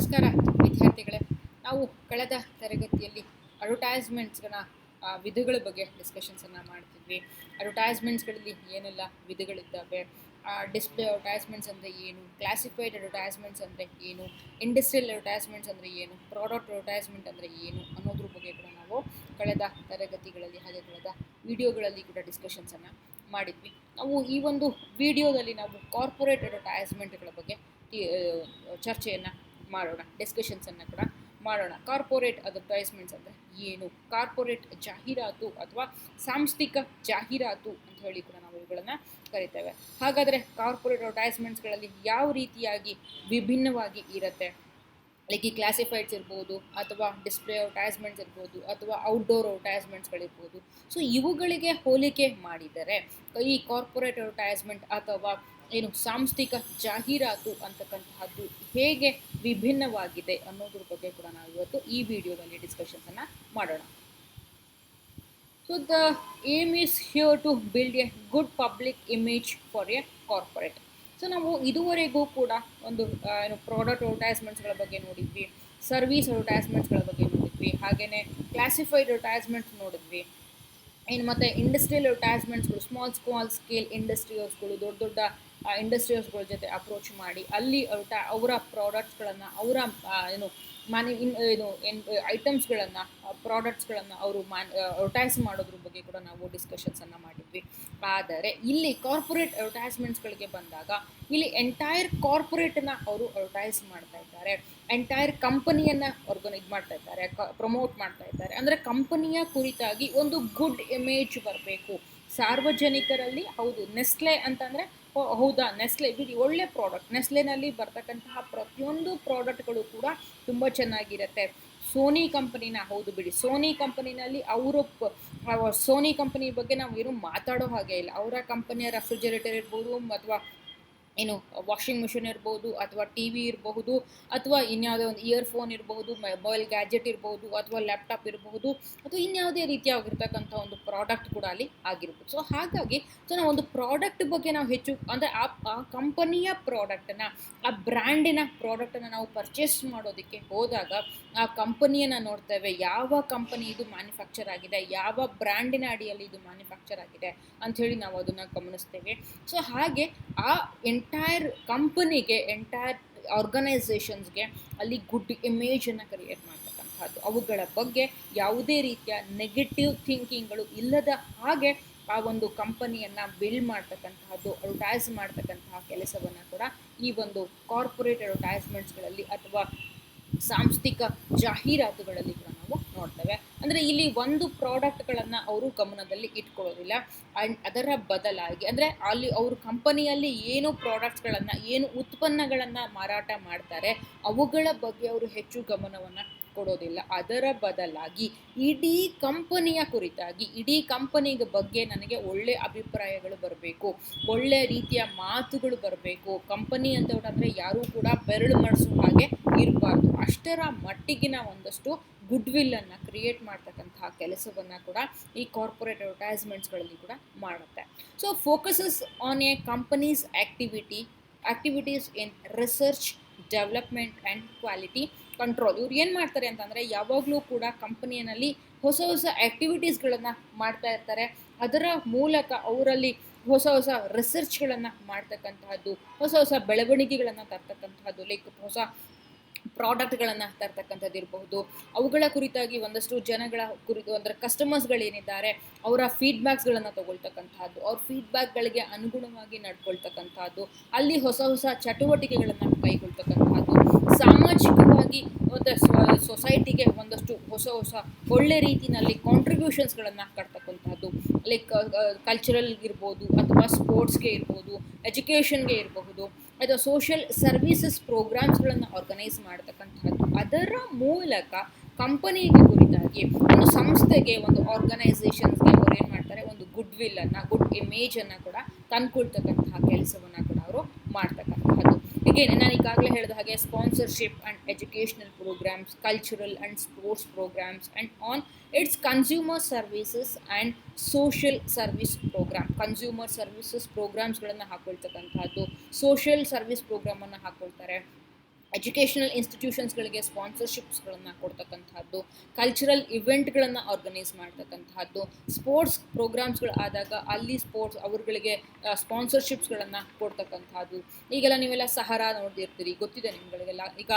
ನಮಸ್ಕಾರ ವಿದ್ಯಾರ್ಥಿಗಳೇ. ನಾವು ಕಳೆದ ತರಗತಿಯಲ್ಲಿ ಅಡ್ವರ್ಟೈಸ್ಮೆಂಟ್ಸ್ಗಳ ವಿಧಗಳ ಬಗ್ಗೆ ಡಿಸ್ಕಷನ್ಸನ್ನು ಮಾಡ್ತಿದ್ವಿ. ಅಡ್ವರ್ಟೈಸ್ಮೆಂಟ್ಸ್ಗಳಲ್ಲಿ ಏನೆಲ್ಲ ವಿಧಗಳಿದ್ದಾವೆ, ಡಿಸ್ಪ್ಲೇ ಅಡ್ವರ್ಟೈಸ್ಮೆಂಟ್ಸ್ ಅಂದರೆ ಏನು, ಕ್ಲಾಸಿಫೈಡ್ ಅಡ್ವರ್ಟೈಸ್ಮೆಂಟ್ಸ್ ಅಂದರೆ ಏನು, ಇಂಡಸ್ಟ್ರಿಯಲ್ ಅಡ್ವರ್ಟೈಸ್ಮೆಂಟ್ಸ್ ಅಂದರೆ ಏನು, ಪ್ರಾಡಕ್ಟ್ ಅಡ್ವರ್ಟೈಸ್ಮೆಂಟ್ ಅಂದರೆ ಏನು ಅನ್ನೋದ್ರ ಬಗ್ಗೆ ಕೂಡ ನಾವು ಕಳೆದ ತರಗತಿಗಳಲ್ಲಿ ಹಾಗೆ ಕಳೆದ ವಿಡಿಯೋಗಳಲ್ಲಿ ಕೂಡ ಡಿಸ್ಕಷನ್ಸನ್ನು ಮಾಡಿದ್ವಿ. ನಾವು ಈ ಒಂದು ವಿಡಿಯೋದಲ್ಲಿ ನಾವು ಕಾರ್ಪೊರೇಟ್ ಅಡ್ವರ್ಟೈಸ್ಮೆಂಟ್ಗಳ ಬಗ್ಗೆ ಚರ್ಚೆಯನ್ನು ಮಾಡೋಣ, ಡಿಸ್ಕಷನ್ಸನ್ನು ಕೂಡ ಮಾಡೋಣ. ಕಾರ್ಪೊರೇಟ್ ಅಡ್ವರ್ಟೈಸ್ಮೆಂಟ್ಸ್ ಅಂದರೆ ಏನು, ಕಾರ್ಪೊರೇಟ್ ಜಾಹೀರಾತು ಅಥವಾ ಸಾಂಸ್ಥಿಕ ಜಾಹೀರಾತು ಅಂತ ಹೇಳಿ ಕೂಡ ನಾವು ಇವುಗಳನ್ನು ಕರಿತೇವೆ. ಹಾಗಾದರೆ ಕಾರ್ಪೊರೇಟ್ ಅಡ್ವರ್ಟೈಸ್ಮೆಂಟ್ಸ್ಗಳಲ್ಲಿ ಯಾವ ರೀತಿಯಾಗಿ ವಿಭಿನ್ನವಾಗಿ ಇರುತ್ತೆ, ಲೈಕ್ ಈ ಕ್ಲಾಸಿಫೈಡ್ಸ್ ಇರ್ಬೋದು ಅಥವಾ ಡಿಸ್ಪ್ಲೇ ಅಡ್ವರ್ಟೈಸ್ಮೆಂಟ್ಸ್ ಇರ್ಬೋದು ಅಥವಾ ಔಟ್ಡೋರ್ ಅಡ್ವರ್ಟೈಸ್ಮೆಂಟ್ಸ್ಗಳಿರ್ಬೋದು. ಸೊ ಇವುಗಳಿಗೆ ಹೋಲಿಕೆ ಮಾಡಿದರೆ ಈ ಕಾರ್ಪೊರೇಟ್ ಅಡ್ವರ್ಟೈಸ್ಮೆಂಟ್ ಅಥವಾ ಏನು ಸಾಂಸ್ಥಿಕ ಜಾಹೀರಾತು ಅಂತಕ್ಕಂತಹದ್ದು ಹೇಗೆ ವಿಭಿನ್ನವಾಗಿದೆ ಅನ್ನೋದ್ರ ಬಗ್ಗೆ ಕೂಡ ನಾವು ಇವತ್ತು ಈ ವಿಡಿಯೋದಲ್ಲಿ ಡಿಸ್ಕಷನ್ಸನ್ನು ಮಾಡೋಣ. So the aim is here to build a good public image for a corporate. So ನಾವು ಇದುವರೆಗೂ ಕೂಡ ಒಂದು ಏನು ಪ್ರಾಡಕ್ಟ್ ಅಡ್ವರ್ಟೈಸ್ಮೆಂಟ್ಸ್ಗಳ ಬಗ್ಗೆ ನೋಡಿದ್ವಿ, ಸರ್ವಿಸ್ ಅಡ್ವರ್ಟೈಸ್ಮೆಂಟ್ಸ್ಗಳ ಬಗ್ಗೆ ನೋಡಿದ್ವಿ, ಹಾಗೆಯೇ ಕ್ಲಾಸಿಫೈಡ್ ಅಡ್ವರ್ಟೈಸ್ಮೆಂಟ್ಸ್ ನೋಡಿದ್ವಿ. ಇನ್ನು ಮತ್ತು ಇಂಡಸ್ಟ್ರಿಯಲ್ ಅಡ್ವರ್ಟೈಸ್ಮೆಂಟ್ಸ್ಗಳು ಸ್ಮಾಲ್ ಸ್ಕೇಲ್ ಇಂಡಸ್ಟ್ರಿಯಲ್ಸ್ಗಳು ದೊಡ್ಡ ದೊಡ್ಡ ಇಂಡಸ್ಟ್ರಿಯಲ್ಸ್ಗಳ ಜೊತೆ ಅಪ್ರೋಚ್ ಮಾಡಿ ಅಲ್ಲಿ ಅವರ ಪ್ರಾಡಕ್ಟ್ಸ್ಗಳನ್ನು ಅವರ ಏನು ಐಟಮ್ಸ್ಗಳನ್ನು ಪ್ರಾಡಕ್ಟ್ಸ್ಗಳನ್ನು ಅವರು ಅಡ್ವರ್ಟೈಸ್ ಮಾಡೋದ್ರ ಬಗ್ಗೆ ಕೂಡ ನಾವು ಡಿಸ್ಕಷನ್ಸನ್ನು ಮಾಡಿದ್ವಿ. ಆದರೆ ಇಲ್ಲಿ ಕಾರ್ಪೊರೇಟ್ ಅಡ್ವರ್ಟೈಸ್ಮೆಂಟ್ಸ್ಗಳಿಗೆ ಬಂದಾಗ ಇಲ್ಲಿ ಎಂಟೈರ್ ಕಾರ್ಪೊರೇಟನ್ನು ಅವರು ಅಡ್ವರ್ಟೈಸ್ ಮಾಡ್ತಾ ಇದ್ದಾರೆ, ಎಂಟೈರ್ ಕಂಪನಿಯನ್ನು ಇದು ಮಾಡ್ತಾ ಇದ್ದಾರೆ, ಪ್ರಮೋಟ್ ಮಾಡ್ತಾ ಇದ್ದಾರೆ. ಅಂದರೆ ಕಂಪನಿಯ ಕುರಿತಾಗಿ ಒಂದು ಗುಡ್ ಇಮೇಜ್ ಬರಬೇಕು ಸಾರ್ವಜನಿಕರಲ್ಲಿ. ಹೌದು, ನೆಸ್ಲೆ ಅಂತಂದರೆ ಹೌದಾ, ನೆಸ್ಲೆ ಬಿಡಿ ಒಳ್ಳೆ ಪ್ರಾಡಕ್ಟ್, ನೆಸ್ಲೆನಲ್ಲಿ ಬರ್ತಕ್ಕಂತಹ ಪ್ರತಿಯೊಂದು ಪ್ರಾಡಕ್ಟ್ಗಳು ಕೂಡ ತುಂಬ ಚೆನ್ನಾಗಿರುತ್ತೆ. ಸೋನಿ ಕಂಪನಿನ ಹೌದು ಬಿಡಿ, ಸೋನಿ ಕಂಪನಿನಲ್ಲಿ ಸೋನಿ ಕಂಪನಿ ಬಗ್ಗೆ ನಾವು ಏನು ಮಾತಾಡೋ ಹಾಗೆ ಇಲ್ಲ. ಅವರ ಕಂಪನಿಯ ರೆಫ್ರಿಜರೇಟರ್ ಇರ್ಬೋದು ಅಥವಾ ಏನು ವಾಷಿಂಗ್ ಮಿಷಿನ್ ಇರ್ಬೋದು ಅಥವಾ ಟಿ ವಿ ಇರಬಹುದು ಅಥವಾ ಇನ್ಯಾವುದೇ ಒಂದು ಇಯರ್ಫೋನ್ ಇರಬಹುದು, ಮೊಬೈಲ್ ಗ್ಯಾಜೆಟ್ ಇರ್ಬೋದು ಅಥವಾ ಲ್ಯಾಪ್ಟಾಪ್ ಇರಬಹುದು ಅಥವಾ ಇನ್ಯಾವುದೇ ರೀತಿಯಾಗಿರ್ತಕ್ಕಂಥ ಒಂದು ಪ್ರಾಡಕ್ಟ್ ಕೂಡ ಅಲ್ಲಿ ಆಗಿರ್ಬೋದು. ಸೊ ಹಾಗಾಗಿ ನಾವು ಒಂದು ಪ್ರಾಡಕ್ಟ್ ಬಗ್ಗೆ ನಾವು ಹೆಚ್ಚು ಅಂದರೆ ಆ ಕಂಪನಿಯ ಪ್ರಾಡಕ್ಟನ್ನು, ಆ ಬ್ರ್ಯಾಂಡಿನ ಪ್ರಾಡಕ್ಟನ್ನು ನಾವು ಪರ್ಚೇಸ್ ಮಾಡೋದಕ್ಕೆ ಹೋದಾಗ ಆ ಕಂಪನಿಯನ್ನು ನೋಡ್ತೇವೆ, ಯಾವ ಕಂಪನಿ ಇದು ಮ್ಯಾನುಫ್ಯಾಕ್ಚರ್ ಆಗಿದೆ, ಯಾವ ಬ್ರ್ಯಾಂಡಿನ ಅಡಿಯಲ್ಲಿ ಇದು ಮ್ಯಾನುಫ್ಯಾಕ್ಚರ್ ಆಗಿದೆ ಅಂಥೇಳಿ ನಾವು ಅದನ್ನು ಗಮನಿಸ್ತೇವೆ. ಸೊ ಹಾಗೆ ಆ ಎಂಟೈರ್ ಕಂಪನಿಗೆ, ಎಂಟೈರ್ ಆರ್ಗನೈಸೇಷನ್ಸ್ಗೆ ಅಲ್ಲಿ ಗುಡ್ ಇಮೇಜನ್ನು ಕ್ರಿಯೇಟ್ ಮಾಡ್ತಕ್ಕಂಥದ್ದು, ಅವುಗಳ ಬಗ್ಗೆ ಯಾವುದೇ ರೀತಿಯ ನೆಗೆಟಿವ್ ಥಿಂಕಿಂಗ್ಗಳು ಇಲ್ಲದ ಹಾಗೆ ಆ ಒಂದು ಕಂಪನಿಯನ್ನು ಬಿಲ್ಡ್ ಮಾಡ್ತಕ್ಕಂತಹದ್ದು, ಅಡ್ವರ್ಟೈಸ್ ಮಾಡ್ತಕ್ಕಂತಹ ಕೆಲಸವನ್ನು ಕೂಡ ಈ ಒಂದು ಕಾರ್ಪೊರೇಟ್ ಅಡ್ವರ್ಟೈಸ್ಮೆಂಟ್ಸ್ಗಳಲ್ಲಿ ಅಥವಾ ಸಾಂಸ್ಥಿಕ ಜಾಹೀರಾತುಗಳಲ್ಲಿ ಕೂಡ ನಾವು ನೋಡ್ತೇವೆ. ಅಂದರೆ ಇಲ್ಲಿ ಒಂದು ಪ್ರಾಡಕ್ಟ್ಗಳನ್ನು ಅವರು ಗಮನದಲ್ಲಿ ಇಟ್ಕೊಳ್ಳೋದಿಲ್ಲ, ಆ್ಯಂಡ್ ಅದರ ಬದಲಾಗಿ ಅಂದರೆ ಅಲ್ಲಿ ಅವರು ಕಂಪನಿಯಲ್ಲಿ ಏನು ಪ್ರಾಡಕ್ಟ್ಸ್ಗಳನ್ನು, ಏನು ಉತ್ಪನ್ನಗಳನ್ನು ಮಾರಾಟ ಮಾಡ್ತಾರೆ ಅವುಗಳ ಬಗ್ಗೆ ಅವರು ಹೆಚ್ಚು ಗಮನವನ್ನು ಕೊಡೋದಿಲ್ಲ. ಅದರ ಬದಲಾಗಿ ಇಡೀ ಕಂಪನಿಯ ಕುರಿತಾಗಿ, ಇಡೀ ಕಂಪನಿಗೆ ಬಗ್ಗೆ ನನಗೆ ಒಳ್ಳೆಯ ಅಭಿಪ್ರಾಯಗಳು ಬರಬೇಕು, ಒಳ್ಳೆ ರೀತಿಯ ಮಾತುಗಳು ಬರಬೇಕು, ಕಂಪನಿ ಅಂತ ಅಂದರೆ ಯಾರೂ ಕೂಡ ಬೆರಳು ಮಾಡಿಸೋ ಹಾಗೆ ಇರಬಾರ್ದು, ಅಷ್ಟರ ಮಟ್ಟಿಗಿನ ಒಂದಷ್ಟು ಗುಡ್ ವಿಲ್ಲನ್ನು ಕ್ರಿಯೇಟ್ ಮಾಡ್ತಕ್ಕಂತಹ ಕೆಲಸವನ್ನು ಕೂಡ ಈ ಕಾರ್ಪೊರೇಟ್ ಅಡ್ವರ್ಟೈಸ್ಮೆಂಟ್ಸ್ಗಳಲ್ಲಿ ಕೂಡ ಮಾಡುತ್ತೆ. So focuses on A companies activities in research, development and quality control. ಇವ್ರು ಏನು ಮಾಡ್ತಾರೆ ಅಂತಂದರೆ ಯಾವಾಗಲೂ ಕೂಡ ಕಂಪನಿಯಲ್ಲಿ ಹೊಸ ಆ್ಯಕ್ಟಿವಿಟೀಸ್ಗಳನ್ನು ಮಾಡ್ತಾ ಇರ್ತಾರೆ. ಅದರ ಮೂಲಕ ಅವರಲ್ಲಿ ಹೊಸ ರಿಸರ್ಚ್ಗಳನ್ನು ಮಾಡ್ತಕ್ಕಂತಹದ್ದು, ಹೊಸ ಬೆಳವಣಿಗೆಗಳನ್ನು ತರ್ತಕ್ಕಂತಹದ್ದು, ಲೈಕ್ ಹೊಸ ಪ್ರಾಡಕ್ಟ್ಗಳನ್ನು ತರ್ತಕ್ಕಂಥದ್ದು ಇರಬಹುದು. ಅವುಗಳ ಕುರಿತಾಗಿ ಒಂದಷ್ಟು ಜನಗಳ ಕುರಿತು ಅಂದರೆ ಕಸ್ಟಮರ್ಸ್ಗಳೇನಿದ್ದಾರೆ ಅವರ ಫೀಡ್ಬ್ಯಾಕ್ಸ್ಗಳನ್ನು ತಗೊಳ್ತಕ್ಕಂಥದ್ದು, ಅವ್ರ ಫೀಡ್ಬ್ಯಾಕ್ಗಳಿಗೆ ಅನುಗುಣವಾಗಿ ನಡ್ಕೊಳ್ತಕ್ಕಂಥದ್ದು, ಅಲ್ಲಿ ಹೊಸ ಚಟುವಟಿಕೆಗಳನ್ನು ಕೈಗೊಳ್ತಕ್ಕಂಥದ್ದು, ಸಾಮಾಜಿಕವಾಗಿ ಒಂದು ಸೊಸೈಟಿಗೆ ಒಂದಷ್ಟು ಹೊಸ ಒಳ್ಳೆ ರೀತಿಯಲ್ಲಿ ಕಾಂಟ್ರಿಬ್ಯೂಷನ್ಸ್ಗಳನ್ನು ಕಟ್ತಕ್ಕಂಥದ್ದು, ಲೈಕ್ ಕಲ್ಚರಲ್ ಇರ್ಬೋದು ಅಥವಾ ಸ್ಪೋರ್ಟ್ಸ್ಗೆ ಇರ್ಬೋದು, ಎಜುಕೇಷನ್ಗೆ ಇರಬಹುದು ಅಥವಾ ಸೋಷಿಯಲ್ ಸರ್ವೀಸಸ್ ಪ್ರೋಗ್ರಾಮ್ಸ್ಗಳನ್ನು ಆರ್ಗನೈಸ್ ಮಾಡ್ತಕ್ಕಂಥದ್ದು. ಅದರ ಮೂಲಕ ಕಂಪನಿಗೆ ಕುರಿತಾಗಿ, ಒಂದು ಸಂಸ್ಥೆಗೆ, ಒಂದು ಆರ್ಗನೈಸೇಷನ್ಸ್ಗೆ ಅವ್ರು ಏನು ಮಾಡ್ತಾರೆ, ಒಂದು ಗುಡ್ ವಿಲ್ಲನ್ನು, ಗುಡ್ ಇಮೇಜನ್ನು ಕೂಡ ತಂದ್ಕೊಳ್ತಕ್ಕಂತಹ ಕೆಲಸವನ್ನು ಕೂಡ ಅವರು ಮಾಡ್ತಕ್ಕಂತಹದ್ದು. ಹೀಗೆ ನಾನು ಈಗಾಗಲೇ ಹೇಳಿದ ಹಾಗೆ sponsorship and educational programs, cultural and sports programs and on its consumer services and social service program. Consumer services ಪ್ರೋಗ್ರಾಮ್ಸ್ಗಳನ್ನು ಹಾಕ್ಕೊಳ್ತಕ್ಕಂಥದ್ದು, ಸೋಷಿಯಲ್ ಸರ್ವಿಸ್ ಪ್ರೋಗ್ರಾಮನ್ನು ಹಾಕ್ಕೊಳ್ತಾರೆ. ಎಜುಕೇಷನಲ್ ಇನ್ಸ್ಟಿಟ್ಯೂಷನ್ಸ್ಗಳಿಗೆ ಸ್ಪಾನ್ಸರ್ಶಿಪ್ಸ್ಗಳನ್ನು ಕೊಡ್ತಕ್ಕಂಥದ್ದು, ಕಲ್ಚರಲ್ ಇವೆಂಟ್ಗಳನ್ನು ಆರ್ಗನೈಸ್ ಮಾಡ್ತಕ್ಕಂಥದ್ದು, ಸ್ಪೋರ್ಟ್ಸ್ ಪ್ರೋಗ್ರಾಮ್ಸ್ಗಳು ಆದಾಗ ಅಲ್ಲಿ ಸ್ಪೋರ್ಟ್ಸ್ ಅವ್ರುಗಳಿಗೆ ಸ್ಪಾನ್ಸರ್ಶಿಪ್ಸ್ಗಳನ್ನು ಕೊಡ್ತಕ್ಕಂಥದ್ದು. ಈಗೆಲ್ಲ ನೀವೆಲ್ಲ ಸಹರಾ ನೋಡಿರ್ತೀರಿ, ಗೊತ್ತಿದೆ ನಿಮ್ಗಳಿಗೆಲ್ಲ. ಈಗ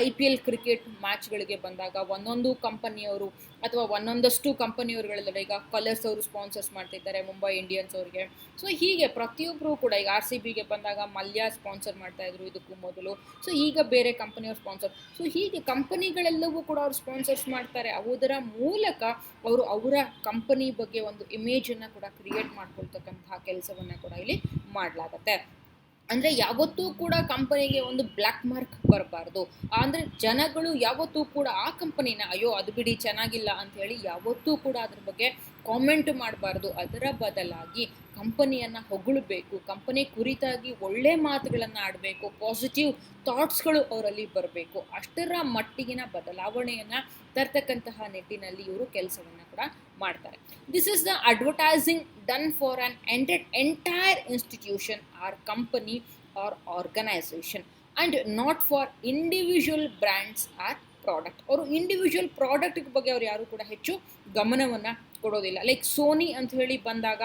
IPL ಕ್ರಿಕೆಟ್ ಮ್ಯಾಚ್ಗಳಿಗೆ ಬಂದಾಗ ಒಂದೊಂದು ಕಂಪನಿಯವರು ಅಥವಾ ಒಂದೊಂದಷ್ಟು ಕಂಪನಿಯವರುಗಳೆಲ್ಲ ಈಗ ಕಲರ್ಸ್ ಅವರು ಸ್ಪಾನ್ಸರ್ಸ್ ಮಾಡ್ತಿದ್ದಾರೆ ಮುಂಬೈ ಇಂಡಿಯನ್ಸ್ ಅವ್ರಿಗೆ. ಸೊ ಹೀಗೆ ಪ್ರತಿಯೊಬ್ಬರು ಕೂಡ ಈಗ RCBಗೆ ಬಂದಾಗ ಮಲ್ಯ ಸ್ಪಾನ್ಸರ್ ಮಾಡ್ತಾ ಇದ್ರು ಇದಕ್ಕೂ ಮೊದಲು. ಸೊ ಈಗ ಬೇರೆ ಕಂಪನಿಯವ್ರು ಸ್ಪಾನ್ಸರ್. ಸೊ ಹೀಗೆ ಕಂಪನಿಗಳೆಲ್ಲವೂ ಕೂಡ ಅವ್ರು ಸ್ಪಾನ್ಸರ್ಸ್ ಮಾಡ್ತಾರೆ. ಅದರ ಮೂಲಕ ಅವರು ಅವರ ಕಂಪನಿ ಬಗ್ಗೆ ಒಂದು ಇಮೇಜನ್ನು ಕೂಡ ಕ್ರಿಯೇಟ್ ಮಾಡ್ಕೊಳ್ತಕ್ಕಂತಹ ಕೆಲಸವನ್ನು ಕೂಡ ಇಲ್ಲಿ ಮಾಡಲಾಗತ್ತೆ. ಅಂದರೆ ಯಾವತ್ತೂ ಕೂಡ ಕಂಪನಿಗೆ ಒಂದು ಬ್ಲ್ಯಾಕ್ ಮಾರ್ಕ್ ಬರಬಾರ್ದು. ಅಂದರೆ ಜನಗಳು ಯಾವತ್ತೂ ಕೂಡ ಆ ಕಂಪನಿನ ಅಯ್ಯೋ ಅದು ಬಿಡಿ ಚೆನ್ನಾಗಿಲ್ಲ ಅಂತ ಹೇಳಿ ಯಾವತ್ತೂ ಕೂಡ ಅದ್ರ ಬಗ್ಗೆ ಕಾಮೆಂಟ್ ಮಾಡಬಾರ್ದು. ಅದರ ಬದಲಾಗಿ ಕಂಪನಿಯನ್ನು ಹೊಗಳಬೇಕು, ಕಂಪನಿ ಕುರಿತಾಗಿ ಒಳ್ಳೆ ಮಾತುಗಳನ್ನು ಆಡಬೇಕು, ಪಾಸಿಟಿವ್ ಥಾಟ್ಸ್ಗಳು ಅವರಲ್ಲಿ ಬರಬೇಕು. ಅಷ್ಟರ ಮಟ್ಟಿಗಿನ ಬದಲಾವಣೆಯನ್ನು ತರ್ತಕ್ಕಂತಹ ನಿಟ್ಟಿನಲ್ಲಿ ಇವರು ಕೆಲಸವನ್ನು ಕೂಡ ಮಾಡ್ತಾರೆ. This is the advertising done for an entire institution or company or organization and not for individual brands or product. ಅವರು ಇಂಡಿವಿಜುವಲ್ ಪ್ರಾಡಕ್ಟ್ ಬಗ್ಗೆ ಅವ್ರು ಯಾರು ಕೂಡ ಹೆಚ್ಚು ಗಮನವನ್ನು ಕೊಡೋದಿಲ್ಲ. ಲೈಕ್ ಸೋನಿ ಅಂತ ಹೇಳಿ ಬಂದಾಗ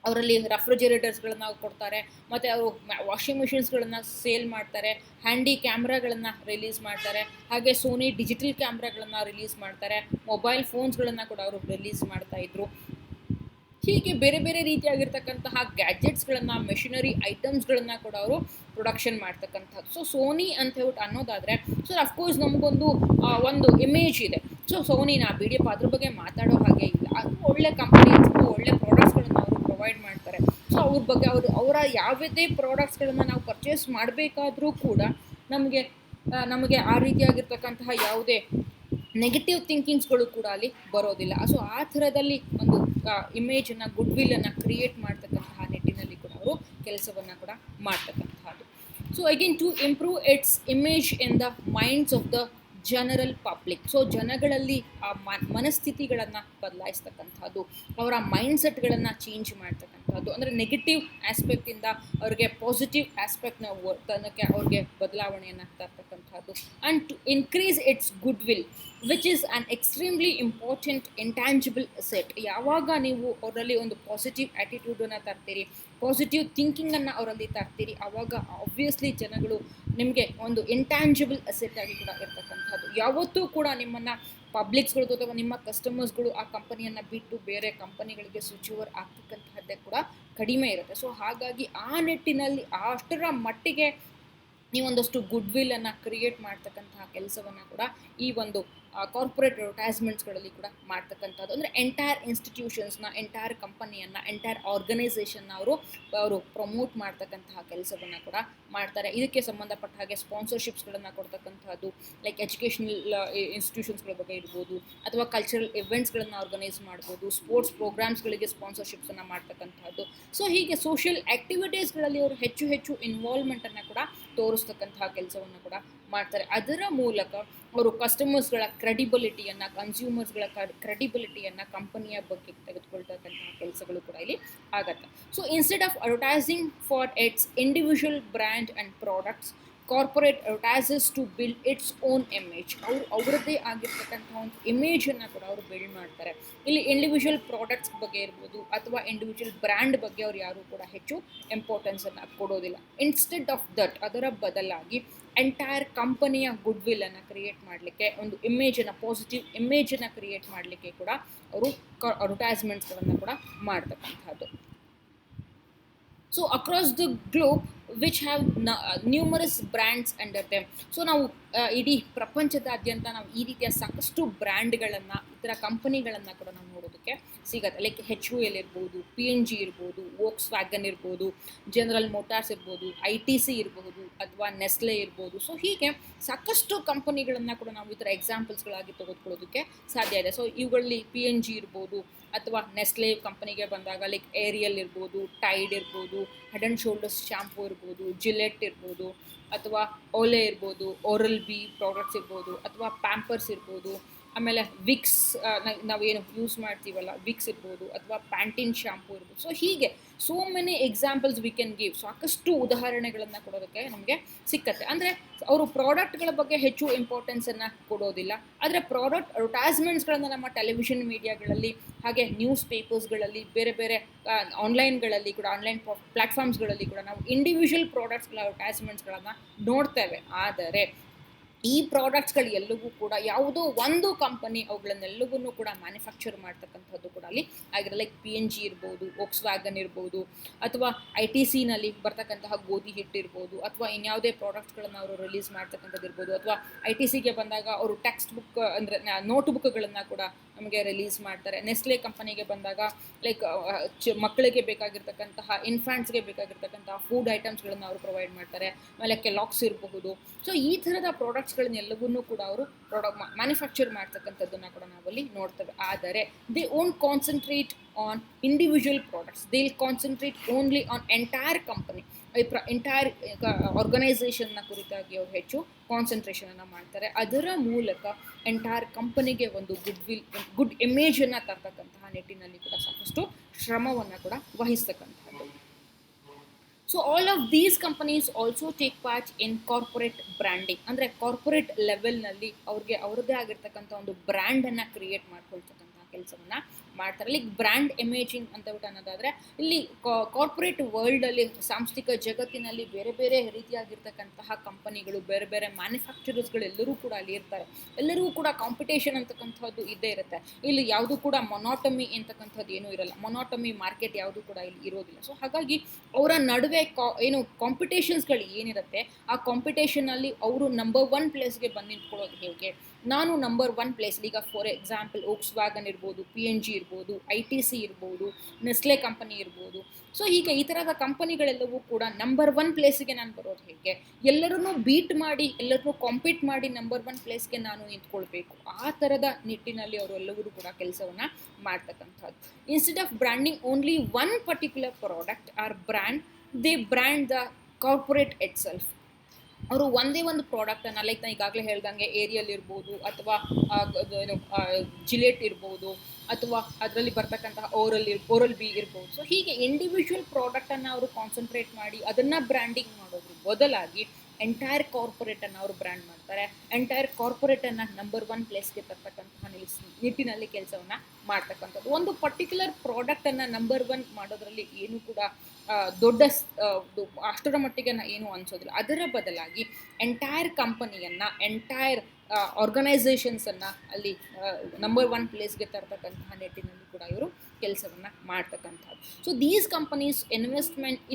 ಅವರಲ್ಲಿ ರೆಫ್ರಿಜರೇಟರ್ಸ್ಗಳನ್ನ ಕೊಡ್ತಾರೆ, ಮತ್ತು ಅವರು ವಾಷಿಂಗ್ ಮಿಷಿನ್ಸ್ಗಳನ್ನು ಸೇಲ್ ಮಾಡ್ತಾರೆ, ಹ್ಯಾಂಡಿ ಕ್ಯಾಮ್ರಾಗಳನ್ನು ರಿಲೀಸ್ ಮಾಡ್ತಾರೆ, ಹಾಗೆ ಸೋನಿ ಡಿಜಿಟಲ್ ಕ್ಯಾಮ್ರಾಗಳನ್ನು ರಿಲೀಸ್ ಮಾಡ್ತಾರೆ, ಮೊಬೈಲ್ ಫೋನ್ಸ್ಗಳನ್ನು ಕೂಡ ಅವರು ರಿಲೀಸ್ ಮಾಡ್ತಾಯಿದ್ರು. ಹೀಗೆ ಬೇರೆ ಬೇರೆ ರೀತಿಯಾಗಿರ್ತಕ್ಕಂತಹ ಗ್ಯಾಜೆಟ್ಸ್ಗಳನ್ನು, ಮೆಷಿನರಿ ಐಟಮ್ಸ್ಗಳನ್ನು ಕೂಡ ಅವರು ಪ್ರೊಡಕ್ಷನ್ ಮಾಡ್ತಕ್ಕಂಥದ್ದು. ಸೊ ಸೋನಿ ಅಂತ ಹೇಳ್ಬಿಟ್ಟು ಅನ್ನೋದಾದರೆ, ಸೊ ಅಫ್ಕೋರ್ಸ್ ನಮಗೊಂದು ಒಂದು ಇಮೇಜ್ ಇದೆ. ಸೊ ಸೋನಿನ ಬಿಡಿಯಪ್ಪ ಅದ್ರ ಬಗ್ಗೆ ಮಾತಾಡೋ ಹಾಗೆ ಇಲ್ಲ, ಅದು ಒಳ್ಳೆ ಕಂಪನಿ, ಒಳ್ಳೆ ಪ್ರಾಡಕ್ಟ್ಸ್ಗಳನ್ನು ಅವರು ಪ್ರೊವೈಡ್ ಮಾಡ್ತಾರೆ. ಸೊ ಅವ್ರ ಬಗ್ಗೆ ಅವರ ಯಾವುದೇ ಪ್ರಾಡಕ್ಟ್ಸ್ಗಳನ್ನು ನಾವು ಪರ್ಚೇಸ್ ಮಾಡಬೇಕಾದ್ರೂ ಕೂಡ ನಮಗೆ ಆ ರೀತಿಯಾಗಿರ್ತಕ್ಕಂತಹ ಯಾವುದೇ ನೆಗೆಟಿವ್ ಥಿಂಕಿಂಗ್ಸ್ಗಳು ಕೂಡ ಅಲ್ಲಿ ಬರೋದಿಲ್ಲ. ಸೊ ಆ ಥರದಲ್ಲಿ ಒಂದು ಇಮೇಜನ್ನು, ಗುಡ್ ವಿಲ್ಲನ್ನು ಕ್ರಿಯೇಟ್ ಮಾಡ್ತಕ್ಕಂತಹ ನಿಟ್ಟಿನಲ್ಲಿ ಕೂಡ ಅವರು ಕೆಲಸವನ್ನು ಕೂಡ ಮಾಡ್ತಕ್ಕಂಥದ್ದು. So again to improve its image in the minds of the general public. So ಜನಗಳಲ್ಲಿ ಆ ಮನಸ್ಥಿತಿಗಳನ್ನು ಬದಲಾಯಿಸ್ತಕ್ಕಂಥದ್ದು, ಅವರ ಮೈಂಡ್ಸೆಟ್ಗಳನ್ನು ಚೇಂಜ್ ಮಾಡ್ತಕ್ಕಂಥದ್ದು. ಅಂದರೆ ನೆಗೆಟಿವ್ ಆಸ್ಪೆಕ್ಟಿಂದ ಅವ್ರಿಗೆ ಪಾಸಿಟಿವ್ ಆಸ್ಪೆಕ್ಟ್ನ ತನಕ ಅವ್ರಿಗೆ ಬದಲಾವಣೆಯನ್ನು ತರ್ತಕ್ಕಂಥದ್ದು. And to increase its goodwill which is an extremely important intangible asset. ಯಾವಾಗ ನೀವು ಅವರಲ್ಲಿ ಒಂದು ಪಾಸಿಟಿವ್ ಆ್ಯಟಿಟ್ಯೂಡನ್ನು ತರ್ತೀರಿ, ಪಾಸಿಟಿವ್ ಥಿಂಕಿಂಗನ್ನು ಅವರಲ್ಲಿ ತರ್ತೀರಿ, ಆವಾಗ ಆಬ್ವಿಯಸ್ಲಿ ಜನಗಳು ನಿಮಗೆ ಒಂದು ಇಂಟ್ಯಾಂಜಿಬಲ್ ಅಸೆಟ್ ಆಗಿ ಕೂಡ ಇರ್ತಕ್ಕಂಥದ್ದು. ಯಾವತ್ತೂ ಕೂಡ ನಿಮ್ಮನ್ನು ಪಬ್ಲಿಕ್ಸ್ಗಳು ಅಥವಾ ನಿಮ್ಮ ಕಸ್ಟಮರ್ಸ್ಗಳು ಆ ಕಂಪನಿಯನ್ನು ಬಿಟ್ಟು ಬೇರೆ ಕಂಪನಿಗಳಿಗೆ ಸ್ವಿಚ್ ಓವರ್ ಆಗ್ತಕ್ಕಂತಹದ್ದೇ ಕೂಡ ಕಡಿಮೆ ಇರುತ್ತೆ. ಸೊ ಹಾಗಾಗಿ ಆ ನಿಟ್ಟಿನಲ್ಲಿ ಅಷ್ಟರ ಮಟ್ಟಿಗೆ ನೀವೊಂದಷ್ಟು ಗುಡ್ ವಿಲ್ಲನ್ನು ಕ್ರಿಯೇಟ್ ಮಾಡ್ತಕ್ಕಂತಹ ಕೆಲಸವನ್ನು ಕೂಡ ಈ ಒಂದು ಕಾರ್ಪೊರೇಟ್ ಅಡ್ವರ್ಟೈಸ್ಮೆಂಟ್ಸ್ಗಳಲ್ಲಿ ಕೂಡ ಮಾಡ್ತಕ್ಕಂಥದ್ದು. ಅಂದರೆ ಎಂಟೈರ್ ಇನ್ಸ್ಟಿಟ್ಯೂಷನ್ಸ್ನ, ಎಂಟೈರ್ ಕಂಪನಿಯನ್ನು, ಎಂಟೈರ್ ಆರ್ಗನೈಸೇಷನ್ನ ಅವರು ಪ್ರಮೋಟ್ ಮಾಡ್ತಕ್ಕಂತಹ ಕೆಲಸವನ್ನು ಕೂಡ ಮಾಡ್ತಾರೆ. ಇದಕ್ಕೆ ಸಂಬಂಧಪಟ್ಟ ಹಾಗೆ ಸ್ಪಾನ್ಸರ್ಶಿಪ್ಸ್ಗಳನ್ನು ಕೊಡ್ತಕ್ಕಂಥದ್ದು, ಲೈಕ್ ಎಜುಕೇಷನಲ್ ಇನ್ಸ್ಟಿಟ್ಯೂಷನ್ಸ್ಗಳ ಬಗ್ಗೆ ಇರ್ಬೋದು, ಅಥವಾ ಕಲ್ಚರಲ್ ಇವೆಂಟ್ಸ್ಗಳನ್ನು ಆರ್ಗನೈಸ್ ಮಾಡ್ಬೋದು, ಸ್ಪೋರ್ಟ್ಸ್ ಪ್ರೋಗ್ರಾಮ್ಸ್ಗಳಿಗೆ ಸ್ಪಾನ್ಸರ್ಶಿಪ್ಸನ್ನು ಮಾಡ್ತಕ್ಕಂಥದ್ದು. ಸೊ ಹೀಗೆ ಸೋಷಿಯಲ್ ಆ್ಯಕ್ಟಿವಿಟೀಸ್ಗಳಲ್ಲಿ ಅವರು ಹೆಚ್ಚು ಹೆಚ್ಚು ಇನ್ವಾಲ್ವ್ಮೆಂಟನ್ನು ಕೂಡ ತೋರಿಸ್ತಕ್ಕಂತಹ ಕೆಲಸವನ್ನು ಕೂಡ ಮಾಡ್ತಾರೆ. ಅದರ ಮೂಲಕ ಅವರು ಕಸ್ಟಮರ್ಸ್ಗಳ ಕ್ರೆಡಿಬಿಲಿಟಿಯನ್ನು, ಕನ್ಸ್ಯೂಮರ್ಸ್ಗಳ ಕ್ರೆಡಿಬಿಲಿಟಿಯನ್ನು ಕಂಪನಿಯ ಬಗ್ಗೆ ತೆಗೆದುಕೊಳ್ತಕ್ಕಂತಹ ಕೆಲಸಗಳು ಕೂಡ ಇಲ್ಲಿ ಆಗತ್ತೆ. So instead of advertising for its individual brand and products, corporate advertises to build its own image. ಅವರದ್ದೇ ಆಗಿರ್ತಕ್ಕಂಥ ಒಂದು ಇಮೇಜನ್ನು ಕೂಡ ಅವರು ಬಿಲ್ಡ್ ಮಾಡ್ತಾರೆ. ಇಲ್ಲಿ ಇಂಡಿವಿಜುವಲ್ ಪ್ರಾಡಕ್ಟ್ಸ್ ಬಗ್ಗೆ ಇರ್ಬೋದು ಅಥವಾ ಇಂಡಿವಿಜುವಲ್ ಬ್ರ್ಯಾಂಡ್ ಬಗ್ಗೆ ಅವ್ರು ಯಾರೂ ಕೂಡ ಹೆಚ್ಚು ಇಂಪಾರ್ಟೆನ್ಸನ್ನು ಕೊಡೋದಿಲ್ಲ. ಇನ್ಸ್ಟೆಡ್ ಆಫ್ ದಟ್, ಅದರ ಬದಲಾಗಿ ಎಂಟೈರ್ ಕಂಪನಿಯ ಗುಡ್ ವಿಲ್ಲನ್ನು ಕ್ರಿಯೇಟ್ ಮಾಡಲಿಕ್ಕೆ, ಒಂದು ಇಮೇಜನ್ನು, ಪಾಸಿಟಿವ್ ಇಮೇಜನ್ನು ಕ್ರಿಯೇಟ್ ಮಾಡಲಿಕ್ಕೆ ಕೂಡ ಅವರು ಅಡ್ವರ್ಟೈಸ್ಮೆಂಟ್ಸ್ಗಳನ್ನು ಕೂಡ ಮಾಡ್ತಕ್ಕಂಥದ್ದು. So across the globe which have numerous brands under them. So ನಾವು ಇಡೀ ಪ್ರಪಂಚದಾದ್ಯಂತ ನಾವು ಈ ರೀತಿಯ ಸಾಕಷ್ಟು ಬ್ರ್ಯಾಂಡ್ಗಳನ್ನು, ಇತರ ಕಂಪನಿಗಳನ್ನು ಕೂಡ ನಾವು ನೋಡೋದಕ್ಕೆ ಸಿಗುತ್ತೆ. ಲೈಕ್ HUL ಇರ್ಬೋದು, PNG ಇರ್ಬೋದು, ವೋಕ್ಸ್ ವ್ಯಾಗನ್ ಇರ್ಬೋದು, ಜನರಲ್ ಮೋಟಾರ್ಸ್ ಇರ್ಬೋದು, ITC ಇರಬಹುದು, ಅಥವಾ ನೆಸ್ಲೆ ಇರ್ಬೋದು. ಸೊ ಹೀಗೆ ಸಾಕಷ್ಟು ಕಂಪನಿಗಳನ್ನು ಕೂಡ ನಾವು ಈ ಥರ ಎಕ್ಸಾಂಪಲ್ಸ್ಗಳಾಗಿ ತೆಗೆದುಕೊಳ್ಳೋದಕ್ಕೆ ಸಾಧ್ಯ ಇದೆ. ಸೊ ಇವುಗಳಲ್ಲಿ PNG ಇರ್ಬೋದು, ಅಥವಾ ನೆಸ್ಲೆ ಕಂಪನಿಗೆ ಬಂದಾಗ ಲೈಕ್ ಏರಿಯಲ್ ಇರ್ಬೋದು, ಟೈಡ್ ಇರ್ಬೋದು, ಹೆಡ್ ಆ್ಯಂಡ್ ಶೋಲ್ಡರ್ಸ್ ಶಾಂಪೂ ಇರ್ಬೋದು, ಜಿಲೆಟ್ ಇರ್ಬೋದು, ಅಥವಾ ಓಲೆ ಇರ್ಬೋದು, ಓರಲ್ ಬಿ ಪ್ರಾಡಕ್ಟ್ಸ್ ಇರ್ಬೋದು, ಅಥವಾ ಪ್ಯಾಂಪರ್ಸ್ ಇರ್ಬೋದು, ಆಮೇಲೆ ವಿಕ್ಸ್, ನಾವೇನು ಯೂಸ್ ಮಾಡ್ತೀವಲ್ಲ ವಿಕ್ಸ್ ಇರ್ಬೋದು, ಅಥವಾ ಪ್ಯಾಂಟಿನ್ ಶಾಂಪೂ ಇರ್ಬೋದು. ಸೊ ಹೀಗೆ so many examples we can give. ಸಾಕಷ್ಟು ಉದಾಹರಣೆಗಳನ್ನು ಕೊಡೋದಕ್ಕೆ ನಮಗೆ ಸಿಕ್ಕತ್ತೆ. ಅಂದರೆ ಅವರು ಪ್ರಾಡಕ್ಟ್ಗಳ ಬಗ್ಗೆ ಹೆಚ್ಚು ಇಂಪಾರ್ಟೆನ್ಸನ್ನು ಕೊಡೋದಿಲ್ಲ, ಆದರೆ ಪ್ರಾಡಕ್ಟ್ ಅಡ್ವರ್ಟೈಸ್ಮೆಂಟ್ಸ್ಗಳನ್ನು ನಮ್ಮ ಟೆಲಿವಿಷನ್ ಮೀಡಿಯಾಗಳಲ್ಲಿ, ಹಾಗೆ ನ್ಯೂಸ್ ಪೇಪರ್ಸ್ಗಳಲ್ಲಿ, ಬೇರೆ ಬೇರೆ ಆನ್ಲೈನ್ಗಳಲ್ಲಿ ಕೂಡ, ಆನ್ಲೈನ್ ಪ್ಲ್ಯಾಟ್ಫಾರ್ಮ್ಸ್ಗಳಲ್ಲಿ ಕೂಡ ನಾವು ಇಂಡಿವಿಜುವಲ್ ಪ್ರಾಡಕ್ಟ್ಸ್ಗಳ ಅಡ್ವರ್ಟೈಸ್ಮೆಂಟ್ಸ್ಗಳನ್ನು ನೋಡ್ತೇವೆ. ಆದರೆ ಈ ಪ್ರಾಡಕ್ಟ್ಸ್ಗಳು ಎಲ್ಲವೂ ಕೂಡ ಯಾವುದೋ ಒಂದು ಕಂಪನಿ ಅವುಗಳನ್ನೆಲ್ಲವನ್ನೂ ಕೂಡ ಮ್ಯಾನುಫ್ಯಾಕ್ಚರ್ ಮಾಡ್ತಕ್ಕಂಥದ್ದು ಕೂಡ ಅಲ್ಲಿ ಆಗಿರೋ, ಲೈಕ್ PNG ಇರ್ಬೋದು, ವೋಕ್ಸ್ ವ್ಯಾಗನ್ ಇರ್ಬೋದು, ಅಥವಾ ITCನಲ್ಲಿ ಬರ್ತಕ್ಕಂತಹ ಗೋಧಿ ಹಿಟ್ಟು ಇರ್ಬೋದು, ಅಥವಾ ಇನ್ಯಾವುದೇ ಪ್ರಾಡಕ್ಟ್ಸ್ಗಳನ್ನು ಅವರು ರಿಲೀಸ್ ಮಾಡ್ತಕ್ಕಂಥದ್ದು ಇರ್ಬೋದು, ಅಥವಾ ITCಗೆ ಬಂದಾಗ ಅವರು ಟೆಕ್ಸ್ಟ್ ಬುಕ್ ಅಂದರೆ ನೋಟ್ ಬುಕ್ಗಳನ್ನು ಕೂಡ ನಮಗೆ ರಿಲೀಸ್ ಮಾಡ್ತಾರೆ. ನೆಸ್ಲೆ ಕಂಪನಿಗೆ ಬಂದಾಗ ಲೈಕ್ ಮಕ್ಕಳಿಗೆ ಬೇಕಾಗಿರ್ತಕ್ಕಂತಹ, ಇನ್ಫ್ಯಾಂಟ್ಸ್ಗೆ ಬೇಕಾಗಿರ್ತಕ್ಕಂತಹ ಫುಡ್ ಐಟಮ್ಸ್ಗಳನ್ನು ಅವರು ಪ್ರೊವೈಡ್ ಮಾಡ್ತಾರೆ. ಆಮೇಲೆ ಕೆಲಾಕ್ಸ್ ಇರಬಹುದು. ಸೊ ಈ ಥರದ ಪ್ರಾಡಕ್ಟ್ಸ್ಗಳನ್ನೆಲ್ಲವನ್ನೂ ಕೂಡ ಅವರು ಮ್ಯಾನುಫ್ಯಾಕ್ಚರ್ ಮಾಡ್ತಕ್ಕಂಥದ್ದನ್ನು ಕೂಡ ನಾವಲ್ಲಿ ನೋಡ್ತೇವೆ. ಆದರೆ they won't concentrate on individual products, they will concentrate only on entire company, entire ಆರ್ಗನೈಸೇಷನ್ನ ಕುರಿತಾಗಿ ಅವರು ಹೆಚ್ಚು ಕಾನ್ಸಂಟ್ರೇಷನನ್ನು ಮಾಡ್ತಾರೆ. ಅದರ ಮೂಲಕ ಎಂಟೈರ್ ಕಂಪನಿಗೆ ಒಂದು ಗುಡ್ ಇಮೇಜನ್ನು ತರ್ತಕ್ಕಂತಹ ನಿಟ್ಟಿನಲ್ಲಿ ಕೂಡ ಸಾಕಷ್ಟು ಶ್ರಮವನ್ನು ಕೂಡ ವಹಿಸ್ತಕ್ಕಂಥದ್ದು. So all of these companies also take part in corporate branding. ಅಂದರೆ ಕಾರ್ಪೊರೇಟ್ ಲೆವೆಲ್ನಲ್ಲಿ ಅವ್ರಿಗೆ ಅವರದ್ದೇ ಆಗಿರ್ತಕ್ಕಂಥ ಒಂದು ಬ್ರ್ಯಾಂಡನ್ನು ಕ್ರಿಯೇಟ್ ಮಾಡ್ಕೊಳ್ತಕ್ಕಂಥ ಕೆಲಸವನ್ನು ಮಾಡ್ತಾರೆ. ಲೈಕ್ ಬ್ರ್ಯಾಂಡ್ ಇಮೇಜಿಂಗ್ ಅಂತ ಬಿಟ್ಟು ಅನ್ನೋದಾದರೆ, ಇಲ್ಲಿ ಕಾರ್ಪೊರೇಟ್ ವರ್ಲ್ಡಲ್ಲಿ, ಸಾಂಸ್ಥಿಕ ಜಗತ್ತಿನಲ್ಲಿ ಬೇರೆ ಬೇರೆ ರೀತಿಯಾಗಿರ್ತಕ್ಕಂತಹ ಕಂಪನಿಗಳು, ಬೇರೆ ಬೇರೆ ಮ್ಯಾನುಫ್ಯಾಕ್ಚರರ್ಸ್ಗಳು ಎಲ್ಲರೂ ಕೂಡ ಅಲ್ಲಿ ಇರ್ತಾರೆ. ಎಲ್ಲರಿಗೂ ಕೂಡ ಕಾಂಪಿಟೇಷನ್ ಅಂತಕ್ಕಂಥದ್ದು ಇದ್ದೇ ಇರುತ್ತೆ. ಇಲ್ಲಿ ಯಾವುದು ಕೂಡ ಮೊನಾಟಮಿ ಅಂತಕ್ಕಂಥದ್ದು ಏನೂ ಇರಲ್ಲ. ಮೊನಾಟಮಿ ಮಾರ್ಕೆಟ್ ಯಾವುದು ಕೂಡ ಇಲ್ಲಿ ಇರೋದಿಲ್ಲ. ಸೊ ಹಾಗಾಗಿ ಅವರ ನಡುವೆ ಏನು ಕಾಂಪಿಟೇಷನ್ಸ್ಗಳು ಏನಿರುತ್ತೆ, ಆ ಕಾಂಪಿಟೇಷನಲ್ಲಿ ಅವರು ನಂಬರ್ 1 ಪ್ಲೇಸ್ಗೆ ಬಂದು ನಿಂತ್ಕೊಳ್ಳೋದು ಹೇಗೆ, ನಾನು ನಂಬರ್ 1 ಪ್ಲೇಸ್, ಈಗ ಫಾರ್ ಎಕ್ಸಾಂಪಲ್ ವೋಕ್ಸ್ ವ್ಯಾಗನ್ ಇರ್ಬೋದು, PNG ಇರ್ಬೋದು, ITC ಇರ್ಬೋದು, ನೆಸ್ಲೆ ಕಂಪನಿ ಇರ್ಬೋದು. ಸೊ ಹೀಗೆ ಈ ಥರದ ಕಂಪನಿಗಳೆಲ್ಲವೂ ಕೂಡ ನಂಬರ್ 1 ಪ್ಲೇಸಿಗೆ ನಾನು ಬರೋದು ಹೇಗೆ, ಎಲ್ಲರನ್ನೂ ಬೀಟ್ ಮಾಡಿ, ಎಲ್ಲರನ್ನೂ ಕಾಂಪೀಟ್ ಮಾಡಿ ನಂಬರ್ 1 ಪ್ಲೇಸ್ಗೆ ನಾನು ನಿಂತ್ಕೊಳ್ಬೇಕು, ಆ ಥರದ ನಿಟ್ಟಿನಲ್ಲಿ ಅವರು ಎಲ್ಲರೂ ಕೂಡ ಕೆಲಸವನ್ನು ಮಾಡ್ತಕ್ಕಂಥದ್ದು. Instead of branding only one particular product or brand, they brand the corporate itself. ಅವರು ಒಂದೇ ಒಂದು ಪ್ರಾಡಕ್ಟನ್ನು, ಲೈಕ್ ನಾನು ಈಗಾಗಲೇ ಹೇಳ್ದಂಗೆ ಏರಿಯಲ್ ಇರ್ಬೋದು, ಅಥವಾ ಏನು ಜಿಲೆಟ್ ಇರ್ಬೋದು, ಅಥವಾ ಅದರಲ್ಲಿ ಬರ್ತಕ್ಕಂತಹ ಓರಲ್ ಬಿ ಇರ್ಬೋದು. ಸೊ ಹೀಗೆ ಇಂಡಿವಿಜುವಲ್ ಪ್ರಾಡಕ್ಟನ್ನು ಅವರು ಕಾನ್ಸಂಟ್ರೇಟ್ ಮಾಡಿ ಅದನ್ನು ಬ್ರ್ಯಾಂಡಿಂಗ್ ಮಾಡೋದ್ರ ಬದಲಾಗಿ ಎಂಟೈರ್ ಕಾರ್ಪೊರೇಟನ್ನು ಅವರು ಬ್ರ್ಯಾಂಡ್ ಮಾಡ್ತಾರೆ. ಎಂಟೈರ್ ಕಾರ್ಪೊರೇಟನ್ನು ನಂಬರ್ 1 ಪ್ಲೇಸ್ಗೆ ತರ್ತಕ್ಕಂತಹ ನಿಟ್ಟಿನಲ್ಲಿ ಕೆಲಸವನ್ನು ಮಾಡ್ತಕ್ಕಂಥದ್ದು. ಒಂದು ಪರ್ಟಿಕ್ಯುಲರ್ ಪ್ರಾಡಕ್ಟನ್ನು ನಂಬರ್ 1 ಮಾಡೋದ್ರಲ್ಲಿ ಏನು ಕೂಡ ದೊಡ್ಡ ಅಷ್ಟರ ಮಟ್ಟಿಗೆ ಏನು ಅನಿಸೋದಿಲ್ಲ. ಅದರ ಬದಲಾಗಿ ಎಂಟೈರ್ ಕಂಪನಿಯನ್ನು, ಎಂಟೈರ್ ಆರ್ಗನೈಸೇಷನ್ಸನ್ನು ಅಲ್ಲಿ ನಂಬರ್ 1 ಪ್ಲೇಸ್ಗೆ ತರ್ತಕ್ಕಂತಹ ನಿಟ್ಟಿನಲ್ಲಿ ಕೂಡ ಇವರು ಕೆಲಸವನ್ನು ಮಾಡ್ತಕ್ಕಂಥದ್ದು. So these companies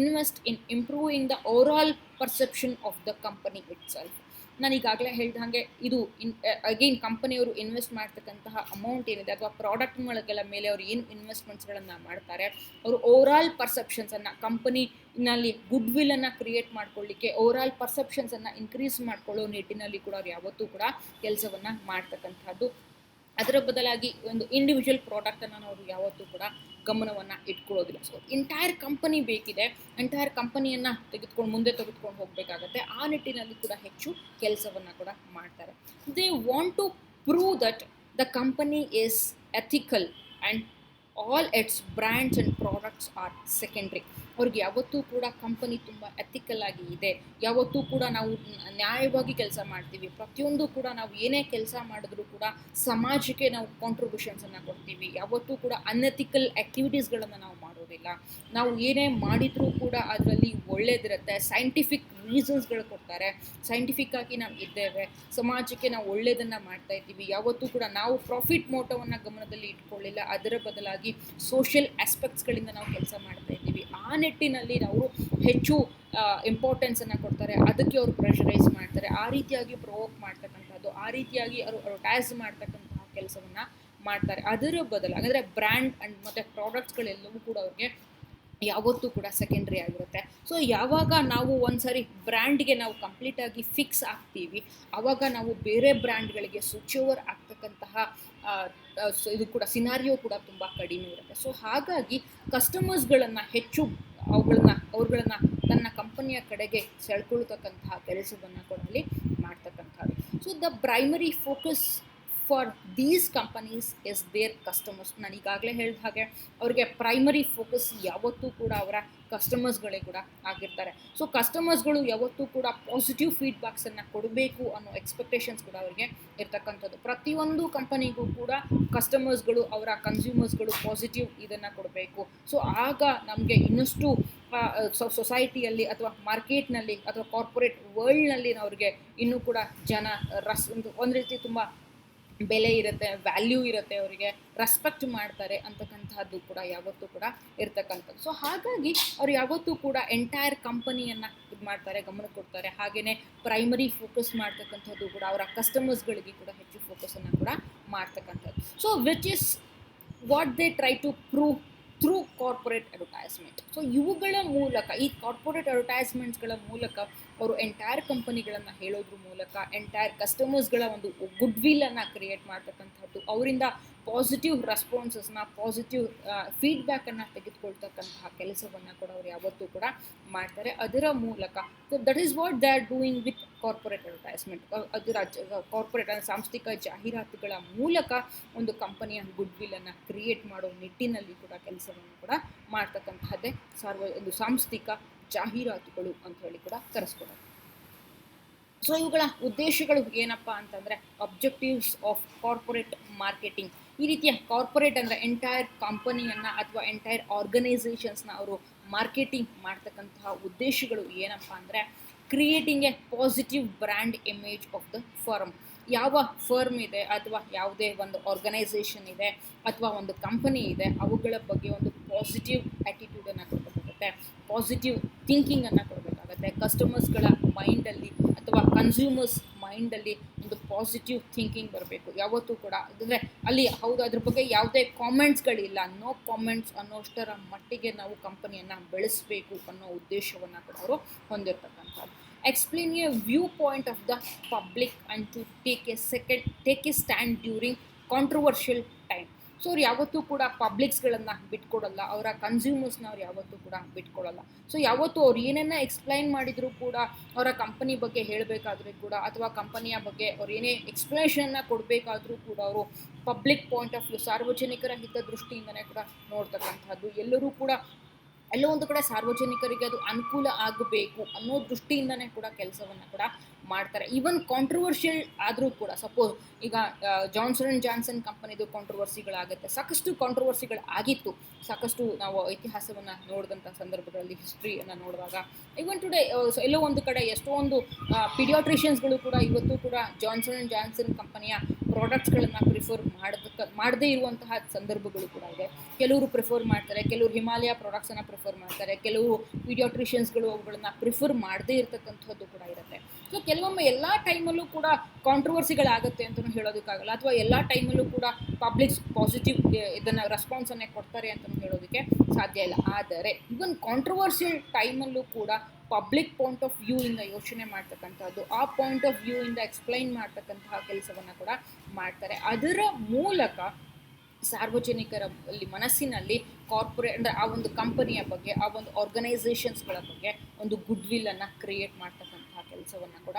invest in improving the overall perception of the company it self. ನಾನು ಈಗಾಗಲೇ ಹೇಳಿದ ಹಾಗೆ ಇದು ಅಗೈನ್ ಕಂಪನಿಯವರು ಇನ್ವೆಸ್ಟ್ ಮಾಡ್ತಕ್ಕಂತಹ ಅಮೌಂಟ್ ಏನಿದೆ, ಅಥವಾ ಪ್ರಾಡಕ್ಟ್ಗಳ ಮೇಲೆ ಅವರು ಏನು ಇನ್ವೆಸ್ಟ್ಮೆಂಟ್ಸ್ಗಳನ್ನು ಮಾಡ್ತಾರೆ, ಅವರು ಓವರಾಲ್ ಪರ್ಸೆಪ್ಷನ್ಸನ್ನು, ಕಂಪನಿನಲ್ಲಿ ಗುಡ್ ವಿಲ್ಲನ್ನು ಕ್ರಿಯೇಟ್ ಮಾಡ್ಕೊಳ್ಳಿಕ್ಕೆ, ಓವರಾಲ್ ಪರ್ಸೆಪ್ಷನ್ಸನ್ನು ಇನ್ಕ್ರೀಸ್ ಮಾಡ್ಕೊಳ್ಳೋ ನಿಟ್ಟಿನಲ್ಲಿ ಕೂಡ ಅವ್ರು ಯಾವತ್ತೂ ಕೂಡ ಕೆಲಸವನ್ನು ಮಾಡ್ತಕ್ಕಂಥದ್ದು. ಅದರ ಬದಲಾಗಿ ಒಂದು ಇಂಡಿವಿಜುವಲ್ ಪ್ರಾಡಕ್ಟನ್ನು ನಾವು ಯಾವತ್ತೂ ಕೂಡ ಗಮನವನ್ನು ಇಟ್ಕೊಳ್ಳೋದಿಲ್ಲ. ಸೊ ಎಂಟೈರ್ ಕಂಪನಿ ಬೇಕಿದೆ, ಎಂಟೈರ್ ಕಂಪನಿಯನ್ನು ಮುಂದೆ ತೆಗೆದುಕೊಂಡು ಹೋಗಬೇಕಾಗತ್ತೆ. ಆ ನಿಟ್ಟಿನಲ್ಲಿ ಕೂಡ ಹೆಚ್ಚು ಕೆಲಸವನ್ನು ಕೂಡ ಮಾಡ್ತಾರೆ. They want to prove that the company is ethical and all its brands and products are secondary. ಅವ್ರಿಗೆ ಯಾವತ್ತೂ ಕೂಡ ಕಂಪನಿ ತುಂಬ ಎಥಿಕಲ್ ಆಗಿ ಇದೆ, ಯಾವತ್ತೂ ಕೂಡ ನಾವು ನ್ಯಾಯವಾಗಿ ಕೆಲಸ ಮಾಡ್ತೀವಿ, ಪ್ರತಿಯೊಂದು ಕೂಡ ನಾವು ಏನೇ ಕೆಲಸ ಮಾಡಿದ್ರೂ ಕೂಡ ಸಮಾಜಕ್ಕೆ ನಾವು ಕಾಂಟ್ರಿಬ್ಯೂಷನ್ಸನ್ನು ಕೊಡ್ತೀವಿ, ಯಾವತ್ತೂ ಕೂಡ ಅನ್ಎಥಿಕಲ್ ಆ್ಯಕ್ಟಿವಿಟೀಸ್ಗಳನ್ನು ನಾವು ಮಾಡೋದಿಲ್ಲ, ನಾವು ಏನೇ ಮಾಡಿದರೂ ಕೂಡ ಅದರಲ್ಲಿ ಒಳ್ಳೇದಿರುತ್ತೆ, ಸೈಂಟಿಫಿಕ್ ರೀಸನ್ಸ್ಗಳು ಕೊಡ್ತಾರೆ, ಸೈಂಟಿಫಿಕ್ ಆಗಿ ನಾವು ಇದ್ದೇವೆ, ಸಮಾಜಕ್ಕೆ ನಾವು ಒಳ್ಳೆಯದನ್ನು ಮಾಡ್ತಾ ಇದ್ದೀವಿ, ಯಾವತ್ತೂ ಕೂಡ ನಾವು ಪ್ರಾಫಿಟ್ ಮೋಟವನ್ನು ಗಮನದಲ್ಲಿ ಇಟ್ಕೊಳ್ಳಿಲ್ಲ, ಅದರ ಬದಲಾಗಿ ಸೋಷಿಯಲ್ ಆಸ್ಪೆಕ್ಟ್ಸ್ಗಳಿಂದ ನಾವು ಕೆಲಸ ಮಾಡ್ತಾ ಇದ್ದೀವಿ. ಆ ನಿಟ್ಟಿನಲ್ಲಿ ನಾವು ಹೆಚ್ಚು ಇಂಪಾರ್ಟೆನ್ಸನ್ನು ಕೊಡ್ತಾರೆ, ಅದಕ್ಕೆ ಅವರು ಪ್ರೆಷರೈಸ್ ಮಾಡ್ತಾರೆ, ಆ ರೀತಿಯಾಗಿ ಪ್ರೊವೋಕ್ ಮಾಡ್ತಕ್ಕಂಥದ್ದು, ಆ ರೀತಿಯಾಗಿ ಅವರು ಅಡ್ವರ್ಟೈಸ್ ಮಾಡ್ತಕ್ಕಂತಹ ಕೆಲಸವನ್ನು ಮಾಡ್ತಾರೆ. ಅದರ ಬದಲಾಗಿ ಅಂದರೆ ಬ್ರ್ಯಾಂಡ್ ಆ್ಯಂಡ್ ಮತ್ತು ಪ್ರಾಡಕ್ಟ್ಸ್ಗಳೆಲ್ಲವೂ ಕೂಡ ಅವ್ರಿಗೆ ಯಾವತ್ತೂ ಕೂಡ ಸೆಕೆಂಡ್ರಿ ಆಗಿರುತ್ತೆ. ಸೊ ಯಾವಾಗ ನಾವು ಒಂದ್ಸರಿ ಬ್ರ್ಯಾಂಡ್ಗೆ ನಾವು ಕಂಪ್ಲೀಟಾಗಿ ಫಿಕ್ಸ್ ಆಗ್ತೀವಿ, ಆವಾಗ ನಾವು ಬೇರೆ ಬ್ರ್ಯಾಂಡ್ಗಳಿಗೆ ಸ್ವಿಚ್ ಓವರ್ ಆಗ್ತಕ್ಕಂತಹ ಇದು ಕೂಡ ಸಿನಾರಿಯೋ ಕೂಡ ತುಂಬ ಕಡಿಮೆ ಇರುತ್ತೆ. ಸೊ ಹಾಗಾಗಿ ಕಸ್ಟಮರ್ಸ್ಗಳನ್ನು ಹೆಚ್ಚು ಅವ್ರುಗಳನ್ನ ತನ್ನ ಕಂಪನಿಯ ಕಡೆಗೆ ಸೆಳ್ಕೊಳ್ತಕ್ಕಂತಹ ಕೆಲಸವನ್ನು ಕೂಡ ಅಲ್ಲಿ ಮಾಡ್ತಕ್ಕಂಥದ್ದು. So the primary focus for these companies is their customers. ನಾನು ಈಗಾಗಲೇ ಹೇಳಿದ ಹಾಗೆ ಅವರಿಗೆ ಪ್ರೈಮರಿ ಫೋಕಸ್ ಯಾವತ್ತೂ ಕೂಡ ಅವರ ಕಸ್ಟಮರ್ಸ್ಗಳೇ ಕೂಡ ಆಗಿರ್ತಾರೆ. ಸೊ ಕಸ್ಟಮರ್ಸ್ಗಳು ಯಾವತ್ತೂ ಕೂಡ ಪಾಸಿಟಿವ್ ಫೀಡ್ಬ್ಯಾಕ್ಸನ್ನು ಕೊಡಬೇಕು ಅನ್ನೋ ಎಕ್ಸ್ಪೆಕ್ಟೇಷನ್ಸ್ ಕೂಡ ಅವರಿಗೆ ಇರ್ತಕ್ಕಂಥದ್ದು. ಪ್ರತಿಯೊಂದು ಕಂಪನಿಗೂ ಕೂಡ ಕಸ್ಟಮರ್ಸ್ಗಳು, ಅವರ ಕನ್ಸ್ಯೂಮರ್ಸ್ಗಳು ಪಾಸಿಟಿವ್ ಇದನ್ನು ಕೊಡಬೇಕು. ಸೊ ಆಗ ನಮಗೆ ಇನ್ನಷ್ಟು ಸೊಸೈಟಿಯಲ್ಲಿ ಅಥವಾ ಮಾರ್ಕೆಟ್ನಲ್ಲಿ ಅಥವಾ ಕಾರ್ಪೊರೇಟ್ ವರ್ಲ್ಡ್ನಲ್ಲಿ ಅವ್ರಿಗೆ ಇನ್ನೂ ಕೂಡ ಜನ ಒಂದು ರೀತಿ ತುಂಬ ಬೆಲೆ ಇರುತ್ತೆ, ವ್ಯಾಲ್ಯೂ ಇರುತ್ತೆ, ಅವರಿಗೆ ರೆಸ್ಪೆಕ್ಟ್ ಮಾಡ್ತಾರೆ ಅಂತಕ್ಕಂಥದ್ದು ಕೂಡ ಯಾವತ್ತೂ ಕೂಡ ಇರ್ತಕ್ಕಂಥದ್ದು. ಸೊ ಹಾಗಾಗಿ ಅವ್ರು ಯಾವತ್ತೂ ಕೂಡ ಎಂಟೈರ್ ಕಂಪನಿಯನ್ನು ಇದು ಮಾಡ್ತಾರೆ, ಗಮನ ಕೊಡ್ತಾರೆ. ಹಾಗೆಯೇ ಪ್ರೈಮರಿ ಫೋಕಸ್ ಮಾಡ್ತಕ್ಕಂಥದ್ದು ಕೂಡ ಅವರ ಕಸ್ಟಮರ್ಸ್ಗಳಿಗೆ ಕೂಡ ಹೆಚ್ಚು ಫೋಕಸನ್ನು ಕೂಡ ಮಾಡ್ತಕ್ಕಂಥದ್ದು. So which is what they try to prove through corporate advertisement. So ಇವುಗಳ ಮೂಲಕ, ಈ ಕಾರ್ಪೊರೇಟ್ ಅಡ್ವರ್ಟೈಸ್ಮೆಂಟ್ಸ್ಗಳ ಮೂಲಕ ಅವರು ಎಂಟೈರ್ ಕಂಪನಿಗಳನ್ನು ಹೇಳೋದ್ರ ಮೂಲಕ ಎಂಟೈರ್ ಕಸ್ಟಮರ್ಸ್ಗಳ ಒಂದು ಗುಡ್ ವಿಲ್ಲನ್ನು ಕ್ರಿಯೇಟ್ ಮಾಡ್ತಕ್ಕಂಥದ್ದು, ಅವರಿಂದ ಪಾಸಿಟಿವ್ ರೆಸ್ಪಾನ್ಸಸ್ನ, ಪಾಸಿಟಿವ್ ಫೀಡ್ಬ್ಯಾಕನ್ನು ತೆಗೆದುಕೊಳ್ತಕ್ಕಂತಹ ಕೆಲಸವನ್ನು ಕೂಡ ಅವರು ಯಾವತ್ತೂ ಕೂಡ ಮಾಡ್ತಾರೆ. ಅದರ ಮೂಲಕ that is what they are doing with corporate advertisement. ಅದರ ಕಾರ್ಪೊರೇಟ್ ಸಾಂಸ್ಥಿಕ ಜಾಹೀರಾತುಗಳ ಮೂಲಕ ಒಂದು ಕಂಪನಿಯ ಗುಡ್ ವಿಲ್ಲನ್ನು ಕ್ರಿಯೇಟ್ ಮಾಡೋ ನಿಟ್ಟಿನಲ್ಲಿ ಕೂಡ ಕೆಲಸವನ್ನು ಕೂಡ ಮಾಡ್ತಕ್ಕಂತಹದ್ದೇ ಒಂದು ಸಾಂಸ್ಥಿಕ ಜಾಹೀರಾತುಗಳು ಅಂತ ಹೇಳಿ ಕೂಡ ಕರೆಸ್ಕೊಡೋದು. ಸೊ ಇವುಗಳ ಉದ್ದೇಶಗಳು ಏನಪ್ಪ ಅಂತಂದರೆ ಅಬ್ಜೆಕ್ಟಿವ್ಸ್ ಆಫ್ ಕಾರ್ಪೊರೇಟ್ ಮಾರ್ಕೆಟಿಂಗ್. ಈ ರೀತಿಯ ಕಾರ್ಪೊರೇಟ್ ಅಂದರೆ ಎಂಟೈರ್ ಕಂಪನಿಯನ್ನು ಅಥವಾ ಎಂಟೈರ್ ಆರ್ಗನೈಸೇಷನ್ಸ್ನ ಅವರು ಮಾರ್ಕೆಟಿಂಗ್ ಮಾಡ್ತಕ್ಕಂತಹ ಉದ್ದೇಶಗಳು ಏನಪ್ಪ ಅಂದರೆ creating A positive brand image of the firm. ಯಾವ ಫರ್ಮ್ ಇದೆ ಅಥವಾ ಯಾವುದೇ ಒಂದು ಆರ್ಗನೈಸೇಷನ್ ಇದೆ ಅಥವಾ ಒಂದು ಕಂಪನಿ ಇದೆ, ಅವುಗಳ ಬಗ್ಗೆ ಒಂದು ಪಾಸಿಟಿವ್ ಆ್ಯಟಿಟ್ಯೂಡನ್ನು ಕೊಡಬೇಕಾಗುತ್ತೆ, ಪಾಸಿಟಿವ್ ಥಿಂಕಿಂಗನ್ನು ಕೊಡಬೇಕಾಗತ್ತೆ. ಕಸ್ಟಮರ್ಸ್ಗಳ ಮೈಂಡಲ್ಲಿ ಅಥವಾ ಕನ್ಸ್ಯೂಮರ್ಸ್ ಮೈಂಡಲ್ಲಿ ಒಂದು ಪಾಸಿಟಿವ್ ಥಿಂಕಿಂಗ್ ಬರಬೇಕು ಯಾವತ್ತೂ ಕೂಡ. ಅಂದರೆ ಅಲ್ಲಿ ಹೌದು ಅದ್ರ ಬಗ್ಗೆ ಯಾವುದೇ ಕಾಮೆಂಟ್ಸ್ಗಳಿಲ್ಲ, ನೋ ಕಾಮೆಂಟ್ಸ್ ಅನ್ನೋಷ್ಟರ ಮಟ್ಟಿಗೆ ನಾವು ಕಂಪನಿಯನ್ನು ಬೆಳೆಸಬೇಕು ಅನ್ನೋ ಉದ್ದೇಶವನ್ನು ಕೂಡ ಅವರು ಹೊಂದಿರತಕ್ಕಂಥದ್ದು. Explain a viewpoint of the public and to take a stand during controversial time. So ಅವ್ರು ಯಾವತ್ತೂ ಕೂಡ ಪಬ್ಲಿಕ್ಸ್ಗಳನ್ನು ಬಿಟ್ಕೊಡಲ್ಲ, ಅವರ ಕನ್ಸ್ಯೂಮರ್ಸ್ನ ಅವ್ರು ಯಾವತ್ತೂ ಕೂಡ ಬಿಟ್ಕೊಡಲ್ಲ. ಸೊ ಯಾವತ್ತೂ ಅವ್ರು ಏನನ್ನ ಎಕ್ಸ್ಪ್ಲೈನ್ ಮಾಡಿದರೂ ಕೂಡ, ಅವರ ಕಂಪನಿ ಬಗ್ಗೆ ಹೇಳಬೇಕಾದ್ರೂ ಕೂಡ ಅಥವಾ ಕಂಪನಿಯ ಬಗ್ಗೆ ಅವ್ರು ಏನೇ ಎಕ್ಸ್ಪ್ಲನೇಷನ್ನ ಕೊಡಬೇಕಾದ್ರೂ ಕೂಡ ಅವರು ಪಬ್ಲಿಕ್ ಪಾಯಿಂಟ್ ಆಫ್ ವ್ಯೂ, ಸಾರ್ವಜನಿಕರ ಹಿತದೃಷ್ಟಿಯಿಂದನೇ ಕೂಡ ನೋಡ್ತಕ್ಕಂಥದ್ದು. ಎಲ್ಲೋ ಒಂದು ಕಡೆ ಸಾರ್ವಜನಿಕರಿಗೆ ಅದು ಅನುಕೂಲ ಆಗಬೇಕು ಅನ್ನೋ ದೃಷ್ಟಿಯಿಂದನೇ ಕೂಡ ಕೆಲಸವನ್ನು ಕೂಡ ಮಾಡ್ತಾರೆ. ಈವನ್ ಕಾಂಟ್ರವರ್ಷಿಯಲ್ ಆದರೂ ಕೂಡ, ಸಪೋಸ್ ಈಗ ಜಾನ್ಸನ್ ಆ್ಯಂಡ್ ಜಾನ್ಸನ್ ಕಂಪನಿದು ಕಾಂಟ್ರವರ್ಸಿಗಳಾಗುತ್ತೆ, ಸಾಕಷ್ಟು ಕಾಂಟ್ರವರ್ಸಿಗಳು ಆಗಿತ್ತು. ಸಾಕಷ್ಟು ನಾವು ಇತಿಹಾಸವನ್ನು ನೋಡಿದಂಥ ಸಂದರ್ಭಗಳಲ್ಲಿ, ಹಿಸ್ಟ್ರಿಯನ್ನು ನೋಡುವಾಗ ಈವನ್ ಟುಡೇ ಎಲ್ಲೋ ಒಂದು ಕಡೆ ಎಷ್ಟೊಂದು ಪಿಡಿಯಾಟ್ರಿಷಿಯನ್ಸ್ಗಳು ಕೂಡ ಇವತ್ತು ಕೂಡ ಜಾನ್ಸನ್ ಆ್ಯಂಡ್ ಜಾನ್ಸನ್ ಕಂಪನಿಯ ಪ್ರಾಡಕ್ಟ್ಸ್ಗಳನ್ನು ಪ್ರಿಫರ್ ಮಾಡದೇ ಇರುವಂತಹ ಸಂದರ್ಭಗಳು ಕೂಡ ಇದೆ. ಕೆಲವರು ಪ್ರಿಫರ್ ಮಾಡ್ತಾರೆ, ಕೆಲವರು ಹಿಮಾಲಯ ಪ್ರಾಡಕ್ಟ್ಸನ್ನು ಪ್ರಿಫರ್ ಮಾಡ್ತಾರೆ, ಕೆಲವರು ಪೀಡಿಯಾಟ್ರಿಷಿಯನ್ಸ್ಗಳು ಅವುಗಳನ್ನು ಪ್ರಿಫರ್ ಮಾಡದೇ ಇರತಕ್ಕಂಥದ್ದು ಕೂಡ ಇರುತ್ತೆ. ಸೊ ಕೆಲವೊಮ್ಮೆ ಎಲ್ಲ ಟೈಮಲ್ಲೂ ಕೂಡ ಕಾಂಟ್ರವರ್ಸಿಗಳಾಗುತ್ತೆ ಅಂತಲೂ ಹೇಳೋದಕ್ಕಾಗಲ್ಲ, ಅಥವಾ ಎಲ್ಲ ಟೈಮಲ್ಲೂ ಕೂಡ ಪಬ್ಲಿಕ್ಸ್ ಪಾಸಿಟಿವ್ ಇದನ್ನು ರೆಸ್ಪಾನ್ಸನ್ನೇ ಕೊಡ್ತಾರೆ ಅಂತಲೂ ಹೇಳೋದಕ್ಕೆ ಸಾಧ್ಯ ಇಲ್ಲ. ಆದರೆ ಇವನ್ ಕಾಂಟ್ರವರ್ಸಿಯಲ್ ಟೈಮಲ್ಲೂ ಕೂಡ ಪಬ್ಲಿಕ್ ಪಾಯಿಂಟ್ ಆಫ್ ವ್ಯೂ ಇಂದ ಯೋಚನೆ ಮಾಡ್ತಕ್ಕಂಥದ್ದು, ಆ ಪಾಯಿಂಟ್ ಆಫ್ ವ್ಯೂ ಇಂದ ಎಕ್ಸ್ಪ್ಲೈನ್ ಮಾಡ್ತಕ್ಕಂತಹ ಕೆಲಸವನ್ನು ಕೂಡ ಮಾಡ್ತಾರೆ. ಅದರ ಮೂಲಕ ಸಾರ್ವಜನಿಕರ ಮನಸ್ಸಿನಲ್ಲಿ ಕಾರ್ಪೊರೇಟ್ ಅಂದರೆ ಆ ಒಂದು ಕಂಪನಿಯ ಬಗ್ಗೆ, ಆ ಒಂದು ಆರ್ಗನೈಸೇಷನ್ಸ್ಗಳ ಬಗ್ಗೆ ಒಂದು ಗುಡ್ ವಿಲ್ಲನ್ನು ಕ್ರಿಯೇಟ್ ಮಾಡ್ತಕ್ಕಂತಹ ಕೆಲಸವನ್ನು ಕೂಡ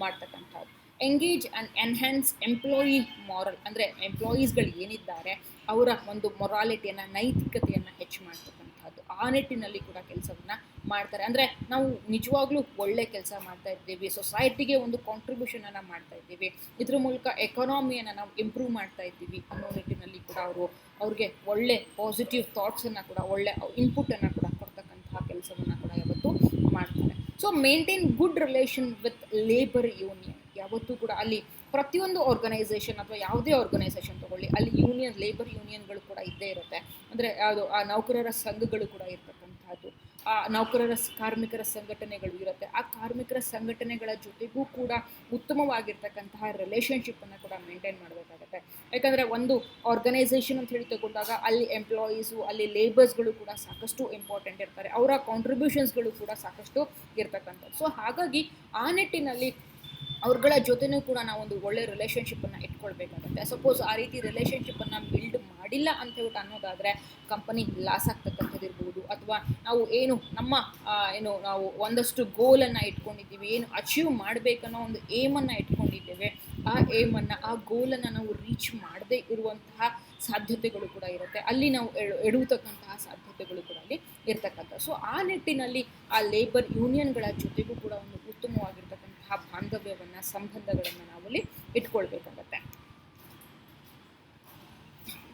ಮಾಡ್ತಕ್ಕಂಥದ್ದು. Engage and enhance employee moral, ಅಂದರೆ ಎಂಪ್ಲಾಯೀಸ್ಗಳು ಏನಿದ್ದಾರೆ ಅವರ ಒಂದು ಮೊರಾಲಿಟಿಯನ್ನು, ನೈತಿಕತೆಯನ್ನು ಹೆಚ್ಚು ಮಾಡ್ತಕ್ಕಂಥದ್ದು, ಆ ನಿಟ್ಟಿನಲ್ಲಿ ಕೂಡ ಕೆಲಸವನ್ನು ಮಾಡ್ತಾರೆ. ಅಂದರೆ ನಾವು ನಿಜವಾಗ್ಲೂ ಒಳ್ಳೆ ಕೆಲಸ ಮಾಡ್ತಾ ಇದ್ದೀವಿ, ಸೊಸೈಟಿಗೆ ಒಂದು ಕಾಂಟ್ರಿಬ್ಯೂಷನನ್ನು ಮಾಡ್ತಾ ಇದ್ದೀವಿ, ಇದ್ರ ಮೂಲಕ ಎಕಾನಮಿಯನ್ನು ನಾವು ಇಂಪ್ರೂವ್ ಮಾಡ್ತಾ ಇದ್ದೀವಿ ಅನ್ನೋ ನಿಟ್ಟಿನಲ್ಲಿ ಕೂಡ ಅವ್ರಿಗೆ ಒಳ್ಳೆ ಪಾಸಿಟಿವ್ ಥಾಟ್ಸನ್ನು ಕೂಡ, ಒಳ್ಳೆ ಇನ್ಪುಟನ್ನು ಕೂಡ ಕೊಡ್ತಕ್ಕಂತಹ ಕೆಲಸವನ್ನು ಕೂಡ ಯಾವತ್ತೂ ಮಾಡ್ತಾರೆ. So maintain good relation with labour union. ಯಾವತ್ತೂ ಕೂಡ ಅಲ್ಲಿ ಪ್ರತಿಯೊಂದು ಆರ್ಗನೈಸೇಷನ್ ಅಥವಾ ಯಾವುದೇ ಆರ್ಗನೈಸೇಷನ್ ತಗೊಳ್ಳಿ, ಅಲ್ಲಿ ಲೇಬರ್ ಯೂನಿಯನ್ಗಳು ಕೂಡ ಇದ್ದೇ ಇರುತ್ತೆ. ಅಂದರೆ ಅದು ಆ ನೌಕರರ ಸಂಘಗಳು ಕೂಡ ಇರ್ತಕ್ಕಂಥದ್ದು, ಆ ಕಾರ್ಮಿಕರ ಸಂಘಟನೆಗಳು ಇರುತ್ತೆ. ಆ ಕಾರ್ಮಿಕರ ಸಂಘಟನೆಗಳ ಜೊತೆಗೂ ಕೂಡ ಉತ್ತಮವಾಗಿರ್ತಕ್ಕಂತಹ ರಿಲೇಷನ್ಶಿಪ್ಪನ್ನು ಕೂಡ ಮೇಂಟೈನ್ ಮಾಡಬೇಕಾಗತ್ತೆ. ಯಾಕಂದರೆ ಒಂದು ಆರ್ಗನೈಸೇಷನ್ ಅಂತ ಹೇಳಿ ತಗೊಂಡಾಗ ಅಲ್ಲಿ ಎಂಪ್ಲಾಯೀಸು, ಅಲ್ಲಿ ಲೇಬರ್ಸ್ಗಳು ಕೂಡ ಸಾಕಷ್ಟು ಇಂಪಾರ್ಟೆಂಟ್ ಇರ್ತಾರೆ, ಅವರ ಕಾಂಟ್ರಿಬ್ಯೂಷನ್ಸ್ಗಳು ಕೂಡ ಸಾಕಷ್ಟು ಇರ್ತಕ್ಕಂಥದ್ದು. ಸೊ ಹಾಗಾಗಿ ಆ ನಿಟ್ಟಿನಲ್ಲಿ ಅವ್ರಗಳ ಜೊತೆನೂ ಕೂಡ ನಾವು ಒಂದು ಒಳ್ಳೆ ರಿಲೇಷನ್ಶಿಪ್ಪನ್ನು ಇಟ್ಕೊಳ್ಬೇಕಾಗತ್ತೆ. ಸಪೋಸ್ ಆ ರೀತಿ ರಿಲೇಷನ್ಶಿಪ್ಪನ್ನು ಬಿಲ್ಡ್ ಮಾಡಿಲ್ಲ ಅಂತ ಹೇಳ್ಬಿಟ್ಟು ಅನ್ನೋದಾದರೆ ಕಂಪನಿ ಲಾಸ್ ಆಗ್ತಕ್ಕಂಥದ್ದು ಇರ್ಬೋದು, ಅಥವಾ ನಾವು ನಾವು ಒಂದಷ್ಟು ಗೋಲನ್ನು ಇಟ್ಕೊಂಡಿದ್ದೀವಿ, ಏನು ಅಚೀವ್ ಮಾಡಬೇಕನ್ನೋ ಒಂದು ಏಮನ್ನು ಇಟ್ಕೊಂಡಿದ್ದೇವೆ, ಆ ಏಮನ್ನು, ಆ ಗೋಲನ್ನು ನಾವು ರೀಚ್ ಮಾಡದೇ ಇರುವಂತಹ ಸಾಧ್ಯತೆಗಳು ಕೂಡ ಇರುತ್ತೆ. ಅಲ್ಲಿ ನಾವು ಎಡುವತಕ್ಕಂತಹ ಸಾಧ್ಯತೆಗಳು ಕೂಡ ಅಲ್ಲಿ ಇರ್ತಕ್ಕಂಥ. ಸೊ ಆ ನಿಟ್ಟಿನಲ್ಲಿ ಆ ಲೇಬರ್ ಯೂನಿಯನ್ಗಳ ಜೊತೆಗೂ ಕೂಡ ಒಂದು ಉತ್ತಮವಾಗಿರ್ತಕ್ಕಂತಹ ಬಾಂಧವ್ಯವನ್ನು, ಸಂಬಂಧಗಳನ್ನು ನಾವಲ್ಲಿ ಇಟ್ಕೊಳ್ಬೇಕಾಗತ್ತೆ.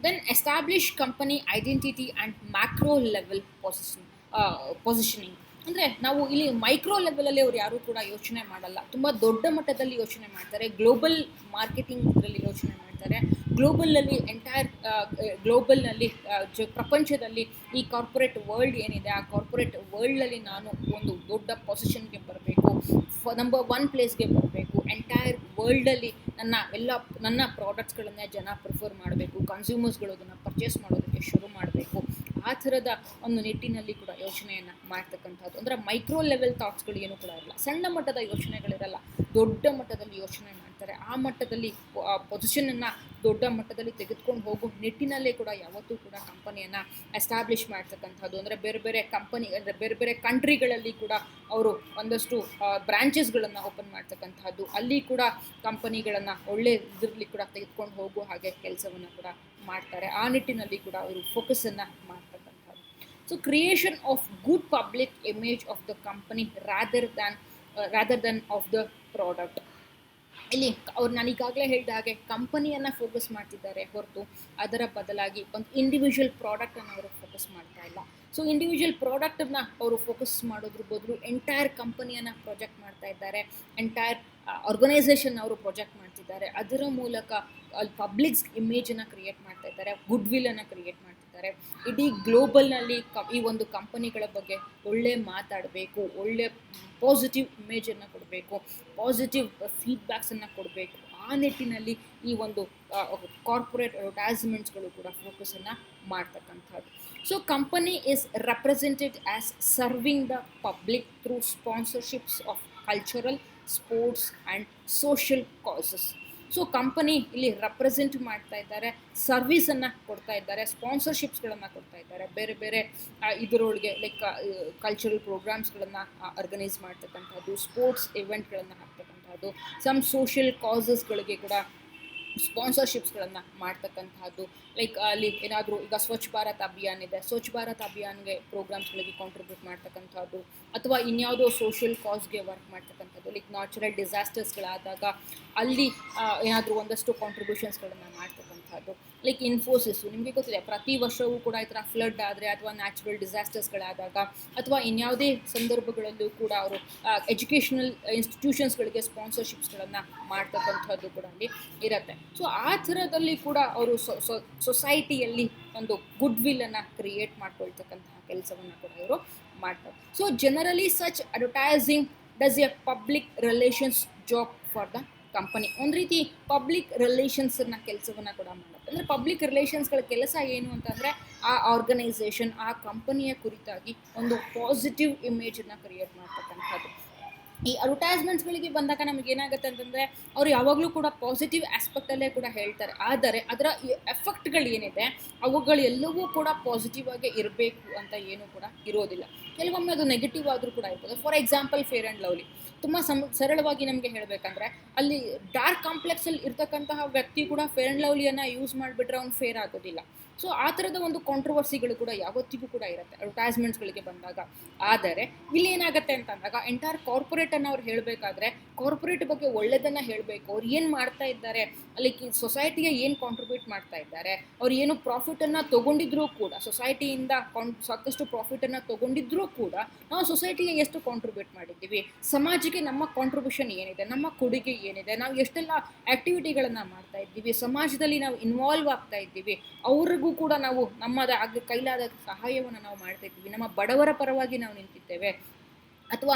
Then establish company identity and macro level positioning. ಅಂದರೆ ನಾವು ಇಲ್ಲಿ ಮೈಕ್ರೋ ಲೆವೆಲಲ್ಲಿ ಅವ್ರು ಯಾರೂ ಕೂಡ ಯೋಚನೆ ಮಾಡಲ್ಲ, ತುಂಬ ದೊಡ್ಡ ಮಟ್ಟದಲ್ಲಿ ಯೋಚನೆ ಮಾಡ್ತಾರೆ. ಗ್ಲೋಬಲ್ ಮಾರ್ಕೆಟಿಂಗ್ ಇದರಲ್ಲಿ ಯೋಚನೆ ಮಾಡ್ತಾರೆ. ಗ್ಲೋಬಲಲ್ಲಿ ಗ್ಲೋಬಲ್ನಲ್ಲಿ ಪ್ರಪಂಚದಲ್ಲಿ ಈ ಕಾರ್ಪೊರೇಟ್ ವರ್ಲ್ಡ್ ಏನಿದೆ, ಆ ಕಾರ್ಪೊರೇಟ್ ವರ್ಲ್ಡಲ್ಲಿ ನಾನು ಒಂದು ದೊಡ್ಡ ಪೊಸಿಷನ್ಗೆ ಬರಬೇಕು, ನಂಬರ್ 1 ಪ್ಲೇಸ್ಗೆ ಬರಬೇಕು, ಎಂಟೈರ್ ವರ್ಲ್ಡಲ್ಲಿ ನನ್ನ ಪ್ರಾಡಕ್ಟ್ಸ್ಗಳನ್ನೇ ಜನ ಪ್ರಿಫರ್ ಮಾಡಬೇಕು, ಕನ್ಸ್ಯೂಮರ್ಸ್ಗಳು ಅದನ್ನು ಪರ್ಚೇಸ್ ಮಾಡೋದಕ್ಕೆ ಶುರು ಮಾಡಬೇಕು. ಆ ಥರದ ಒಂದು ನಿಟ್ಟಿನಲ್ಲಿ ಕೂಡ ಯೋಚನೆಯನ್ನು ಮಾಡ್ತಕ್ಕಂಥದ್ದು. ಅಂದರೆ ಮೈಕ್ರೋ ಲೆವೆಲ್ ಥಾಟ್ಸ್ಗಳು ಏನೂ ಕೂಡ ಇರಲ್ಲ, ಸಣ್ಣ ಮಟ್ಟದ ಯೋಚನೆಗಳಿರಲ್ಲ, ದೊಡ್ಡ ಮಟ್ಟದಲ್ಲಿ ಯೋಚನೆ ಮಾಡ್ತಾರೆ. ಆ ಮಟ್ಟದಲ್ಲಿ ಪೊಸಿಷನನ್ನು ದೊಡ್ಡ ಮಟ್ಟದಲ್ಲಿ ತೆಗೆದುಕೊಂಡು ಹೋಗೋ ನಿಟ್ಟಿನಲ್ಲೇ ಕೂಡ ಯಾವತ್ತೂ ಕೂಡ ಕಂಪನಿಯನ್ನು ಎಸ್ಟಾಬ್ಲಿಷ್ ಮಾಡ್ತಕ್ಕಂಥದ್ದು. ಅಂದರೆ ಬೇರೆ ಬೇರೆ ಕಂಪನಿ, ಅಂದರೆ ಬೇರೆ ಬೇರೆ ಕಂಟ್ರಿಗಳಲ್ಲಿ ಕೂಡ ಅವರು ಒಂದಷ್ಟು ಬ್ರಾಂಚಸ್ಗಳನ್ನು ಓಪನ್ ಮಾಡ್ತಕ್ಕಂಥದ್ದು, ಅಲ್ಲಿ ಕೂಡ ಕಂಪನಿಗಳನ್ನು ಒಳ್ಳೆ ಇದರಲ್ಲಿ ಕೂಡ ತೆಗೆದುಕೊಂಡು ಹೋಗೋ ಹಾಗೆ ಕೆಲಸವನ್ನು ಕೂಡ ಮಾಡ್ತಾರೆ. ಆ ನಿಟ್ಟಿನಲ್ಲಿ ಕೂಡ ಅವರು ಫೋಕಸನ್ನು ಮಾಡ್ತಕ್ಕಂಥದ್ದು. So creation of good public image of the company rather than of the product. ಇಲ್ಲಿ ಅವ್ರು ನಾನು ಈಗಾಗಲೇ ಹೇಳಿದ ಹಾಗೆ ಕಂಪನಿಯನ್ನು ಫೋಕಸ್ ಮಾಡ್ತಿದ್ದಾರೆ ಹೊರತು ಅದರ ಬದಲಾಗಿ ಒಂದು ಇಂಡಿವಿಜುವಲ್ ಪ್ರಾಡಕ್ಟನ್ನು ಅವರು ಫೋಕಸ್ ಮಾಡ್ತಾ ಇಲ್ಲ. ಸೊ ಇಂಡಿವಿಜುವಲ್ ಪ್ರಾಡಕ್ಟನ್ನು ಅವರು ಫೋಕಸ್ ಮಾಡೋದ್ರ ಬದಲು ಎಂಟೈರ್ ಕಂಪನಿಯನ್ನು ಪ್ರೊಜೆಕ್ಟ್ ಮಾಡ್ತಾ ಇದ್ದಾರೆ, ಎಂಟೈರ್ ಆರ್ಗನೈಸೇಷನ್ ಅವರು ಪ್ರೊಜೆಕ್ಟ್ ಮಾಡ್ತಿದ್ದಾರೆ. ಅದರ ಮೂಲಕ ಅಲ್ಲಿ ಪಬ್ಲಿಕ್ಸ್ ಇಮೇಜನ್ನು ಕ್ರಿಯೇಟ್ ಮಾಡ್ತಾ ಇದ್ದಾರೆ, ಗುಡ್ ವಿಲ್ಲನ್ನು ಕ್ರಿಯೇಟ್ ಮಾಡ್ತಿದ್ದಾರೆ. ಇಡೀ ಗ್ಲೋಬಲ್ನಲ್ಲಿ ಈ ಒಂದು ಕಂಪನಿಗಳ ಬಗ್ಗೆ ಒಳ್ಳೆ ಮಾತಾಡಬೇಕು, ಒಳ್ಳೆ ಪಾಸಿಟಿವ್ ಇಮೇಜನ್ನು ಕೊಡಬೇಕು, ಪಾಸಿಟಿವ್ ಫೀಡ್ಬ್ಯಾಕ್ಸನ್ನು ಕೊಡಬೇಕು. ಆ ನಿಟ್ಟಿನಲ್ಲಿ ಈ ಒಂದು ಕಾರ್ಪೊರೇಟ್ ಅಡ್ವರ್ಟೈಸ್ಮೆಂಟ್ಸ್ಗಳು ಕೂಡ ಫೋಕಸನ್ನು ಮಾಡ್ತಕ್ಕಂಥದ್ದು. So company is represented as serving the public through sponsorships of cultural, sports and social causes. So company ಇಲ್ಲಿ ರೆಪ್ರೆಸೆಂಟ್ ಮಾಡ್ತಾ ಇದ್ದಾರೆ, ಸರ್ವಿಸನ್ನು ಕೊಡ್ತಾ ಇದ್ದಾರೆ, ಸ್ಪಾನ್ಸರ್ಶಿಪ್ಸ್ಗಳನ್ನು ಕೊಡ್ತಾ ಇದ್ದಾರೆ, ಬೇರೆ ಬೇರೆ ಇದರೊಳಗೆ ಲೈಕ್ ಕಲ್ಚರಲ್ ಪ್ರೋಗ್ರಾಮ್ಸ್ಗಳನ್ನು ಆರ್ಗನೈಸ್ ಮಾಡ್ತಕ್ಕಂಥದ್ದು, ಸ್ಪೋರ್ಟ್ಸ್ ಇವೆಂಟ್ಗಳನ್ನು ಹಾಕ್ತಕ್ಕಂಥದ್ದು, ಸಮ್ ಸೋಷಿಯಲ್ ಕಾಸಸ್ಗಳಿಗೆ ಕೂಡ ಸ್ಪಾನ್ಸರ್ಶಿಪ್ಸ್ಗಳನ್ನು ಮಾಡ್ತಕ್ಕಂಥದ್ದು. ಲೈಕ್ ಅಲ್ಲಿ ಏನಾದರೂ ಈಗ ಸ್ವಚ್ಛ ಭಾರತ್ ಅಭಿಯಾನ್ ಇದೆ, ಸ್ವಚ್ಛ ಭಾರತ್ ಅಭಿಯಾನ್ಗೆ ಪ್ರೋಗ್ರಾಮ್ಸ್ಗಳಿಗೆ ಕಾಂಟ್ರಿಬ್ಯೂಟ್ ಮಾಡ್ತಕ್ಕಂಥದ್ದು, ಅಥವಾ ಇನ್ಯಾವುದೋ ಸೋಷಿಯಲ್ ಕಾಸ್ಗೆ ವರ್ಕ್ ಮಾಡ್ತಕ್ಕಂಥದ್ದು. ಲೈಕ್ ನ್ಯಾಚುರಲ್ ಡಿಸಾಸ್ಟರ್ಸ್ಗಳಾದಾಗ ಅಲ್ಲಿ ಏನಾದರೂ ಒಂದಷ್ಟು ಕಾಂಟ್ರಿಬ್ಯೂಷನ್ಸ್ಗಳನ್ನು ಮಾಡ್ತಕ್ಕಂಥದ್ದು. ಲೈಕ್ ಇನ್ಫೋಸಿಸ್ಸು ನಿಮಗೆ ಗೊತ್ತಿದೆ, ಪ್ರತಿ ವರ್ಷವೂ ಕೂಡ ಈ ಥರ ಫ್ಲಡ್ ಆದರೆ ಅಥವಾ ನ್ಯಾಚುರಲ್ ಡಿಸಾಸ್ಟರ್ಸ್ಗಳಾದಾಗ ಅಥವಾ ಇನ್ಯಾವುದೇ ಸಂದರ್ಭಗಳಲ್ಲೂ ಕೂಡ ಅವರು ಎಜುಕೇಷನಲ್ ಇನ್ಸ್ಟಿಟ್ಯೂಷನ್ಸ್ಗಳಿಗೆ ಸ್ಪಾನ್ಸರ್ಶಿಪ್ಸ್ಗಳನ್ನು ಮಾಡ್ತಕ್ಕಂಥದ್ದು ಕೂಡ ಅಲ್ಲಿ ಇರುತ್ತೆ. ಸೊ ಆ ಥರದಲ್ಲಿ ಕೂಡ ಅವರು ಸೊಸೈಟಿಯಲ್ಲಿ ಒಂದು ಗುಡ್ ವಿಲ್ಲನ್ನು ಕ್ರಿಯೇಟ್ ಮಾಡ್ಕೊಳ್ತಕ್ಕಂತಹ ಕೆಲಸವನ್ನು ಕೂಡ ಇವರು ಮಾಡ್ತಾರೆ. So generally such advertising does A public relations job for the company. ಒಂದು ರೀತಿ ಪಬ್ಲಿಕ್ ರಿಲೇಷನ್ಸನ್ನ ಕೆಲಸವನ್ನು ಕೂಡ ಮಾಡುತ್ತೆ. ಅಂದರೆ ಪಬ್ಲಿಕ್ ರಿಲೇಷನ್ಸ್ಗಳ ಕೆಲಸ ಏನು ಅಂತಂದರೆ ಆ ಆರ್ಗನೈಸೇಷನ್, ಆ ಕಂಪನಿಯ ಕುರಿತಾಗಿ ಒಂದು ಪಾಸಿಟಿವ್ ಇಮೇಜನ್ನು ಕ್ರಿಯೇಟ್ ಮಾಡ್ತಕ್ಕಂಥದ್ದು. ಈ ಅಡ್ವರ್ಟೈಸ್ಮೆಂಟ್ಸ್ಗಳಿಗೆ ಬಂದಾಗ ನಮಗೆ ಏನಾಗುತ್ತೆ ಅಂತಂದರೆ ಅವರು ಯಾವಾಗಲೂ ಕೂಡ ಪಾಸಿಟಿವ್ ಆಸ್ಪೆಕ್ಟಲ್ಲೇ ಕೂಡ ಹೇಳ್ತಾರೆ, ಆದರೆ ಅದರ ಎಫೆಕ್ಟ್ಗಳು ಏನಿದೆ ಅವುಗಳೆಲ್ಲವೂ ಕೂಡ ಪಾಸಿಟಿವ್ ಆಗಿ ಇರಬೇಕು ಅಂತ ಏನೂ ಕೂಡ ಇರೋದಿಲ್ಲ. ಕೆಲವೊಮ್ಮೆ ಅದು ನೆಗೆಟಿವ್ ಆದರೂ ಕೂಡ ಇರ್ತದೆ. For example fair and lovely, ತುಂಬ ಸರಳವಾಗಿ ನಮಗೆ ಹೇಳಬೇಕಂದ್ರೆ ಅಲ್ಲಿ ಡಾರ್ಕ್ ಕಾಂಪ್ಲೆಕ್ಸಲ್ಲಿ ಇರ್ತಕ್ಕಂತಹ ವ್ಯಕ್ತಿ ಕೂಡ ಫೇರ್ ಆ್ಯಂಡ್ ಲವ್ಲಿಯನ್ನು ಯೂಸ್ ಮಾಡಿಬಿಟ್ರೆ ಅವ್ನು ಫೇರ್ ಆಗೋದಿಲ್ಲ. ಸೊ ಆ ಥರದ ಒಂದು ಕಾಂಟ್ರವರ್ಸಿಗಳು ಕೂಡ ಯಾವತ್ತಿಗೂ ಕೂಡ ಇರುತ್ತೆ ಅಡ್ವರ್ಟೈಸ್ಮೆಂಟ್ಸ್ಗಳಿಗೆ ಬಂದಾಗ. ಆದರೆ ಇಲ್ಲಿ ಏನಾಗುತ್ತೆ ಅಂತಂದಾಗ ಎಂಟೈರ್ ಕಾರ್ಪೊರೇಟನ್ನು ಅವ್ರು ಹೇಳಬೇಕಾದ್ರೆ ಕಾರ್ಪೊರೇಟ್ ಬಗ್ಗೆ ಒಳ್ಳೆಯದನ್ನು ಹೇಳಬೇಕು. ಅವ್ರು ಏನು ಮಾಡ್ತಾ ಇದ್ದಾರೆ, ಅಲ್ಲಿ ಸೊಸೈಟಿಗೆ ಏನು ಕಾಂಟ್ರಿಬ್ಯೂಟ್ ಮಾಡ್ತಾ ಇದ್ದಾರೆ, ಅವ್ರು ಏನು ಪ್ರಾಫಿಟನ್ನು ತೊಗೊಂಡಿದ್ರೂ ಕೂಡ, ಸೊಸೈಟಿಯಿಂದ ಸಾಕಷ್ಟು ಪ್ರಾಫಿಟನ್ನು ತೊಗೊಂಡಿದ್ರೂ ಕೂಡ ನಾವು ಸೊಸೈಟಿಗೆ ಎಷ್ಟು ಕಾಂಟ್ರಿಬ್ಯೂಟ್ ಮಾಡಿದ್ದೀವಿ, ಸಮಾಜಕ್ಕೆ ನಮ್ಮ ಕಾಂಟ್ರಿಬ್ಯೂಷನ್ ಏನಿದೆ, ನಮ್ಮ ಕೊಡುಗೆ ಏನಿದೆ, ನಾವು ಎಷ್ಟೆಲ್ಲ ಆ್ಯಕ್ಟಿವಿಟಿಗಳನ್ನು ಮಾಡ್ತಾ ಇದ್ದೀವಿ, ಸಮಾಜದಲ್ಲಿ ನಾವು ಇನ್ವಾಲ್ವ್ ಆಗ್ತಾ ಇದ್ದೀವಿ, ಅವ್ರಿಗೂ ಕೂಡ ನಾವು ನಮ್ಮದ ಕೈಲಾದ ಸಹಾಯವನ್ನು ನಾವು ಮಾಡ್ತಾ ಇದ್ದೀವಿ, ನಮ್ಮ ಬಡವರ ಪರವಾಗಿ ನಾವು ನಿಂತಿದ್ದೇವೆ, ಅಥವಾ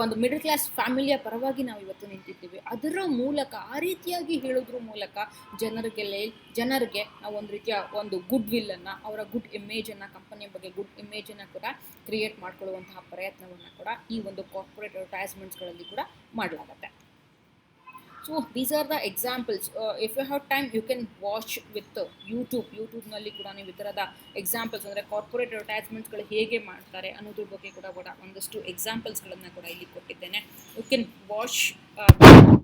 ಒಂದು ಮಿಡಲ್ ಕ್ಲಾಸ್ ಫ್ಯಾಮಿಲಿಯ ಪರವಾಗಿ ನಾವು ಇವತ್ತು ನಿಂತಿದ್ದೀವಿ. ಅದರ ಮೂಲಕ ಆ ರೀತಿಯಾಗಿ ಹೇಳೋದ್ರ ಮೂಲಕ ಜನರಿಗೆ ನಾವು ಒಂದು ರೀತಿಯ ಒಂದು ಗುಡ್ ವಿಲ್ಲನ್ನು, ಅವರ ಗುಡ್ ಇಮೇಜನ್ನು, ಕಂಪನಿಯ ಬಗ್ಗೆ ಗುಡ್ ಇಮೇಜನ್ನು ಕೂಡ ಕ್ರಿಯೇಟ್ ಮಾಡ್ಕೊಳ್ಳುವಂತಹ ಪ್ರಯತ್ನವನ್ನು ಕೂಡ ಈ ಒಂದು ಕಾರ್ಪೊರೇಟ್ ಅಡ್ವರ್ಟೈಸ್ಮೆಂಟ್ಸ್ಗಳಲ್ಲಿ ಕೂಡ ಮಾಡಲಾಗುತ್ತೆ. So these are the examples. If you have time you can watch with ಯೂಟ್ಯೂಬ್ನಲ್ಲಿ ಕೂಡ ನೀವು ಈ ಥರದ ಎಕ್ಸಾಂಪಲ್ಸ್, ಅಂದರೆ ಕಾರ್ಪೊರೇಟ್ ಅಡ್ವರ್ಟೈಸ್ಮೆಂಟ್ಸ್ಗಳು ಹೇಗೆ ಮಾಡ್ತಾರೆ ಅನ್ನೋದ್ರ ಬಗ್ಗೆ ಕೂಡ ಒಂದಷ್ಟು ಎಕ್ಸಾಂಪಲ್ಸ್ಗಳನ್ನು ಕೂಡ ಇಲ್ಲಿ ಕೊಟ್ಟಿದ್ದೇನೆ. You can watch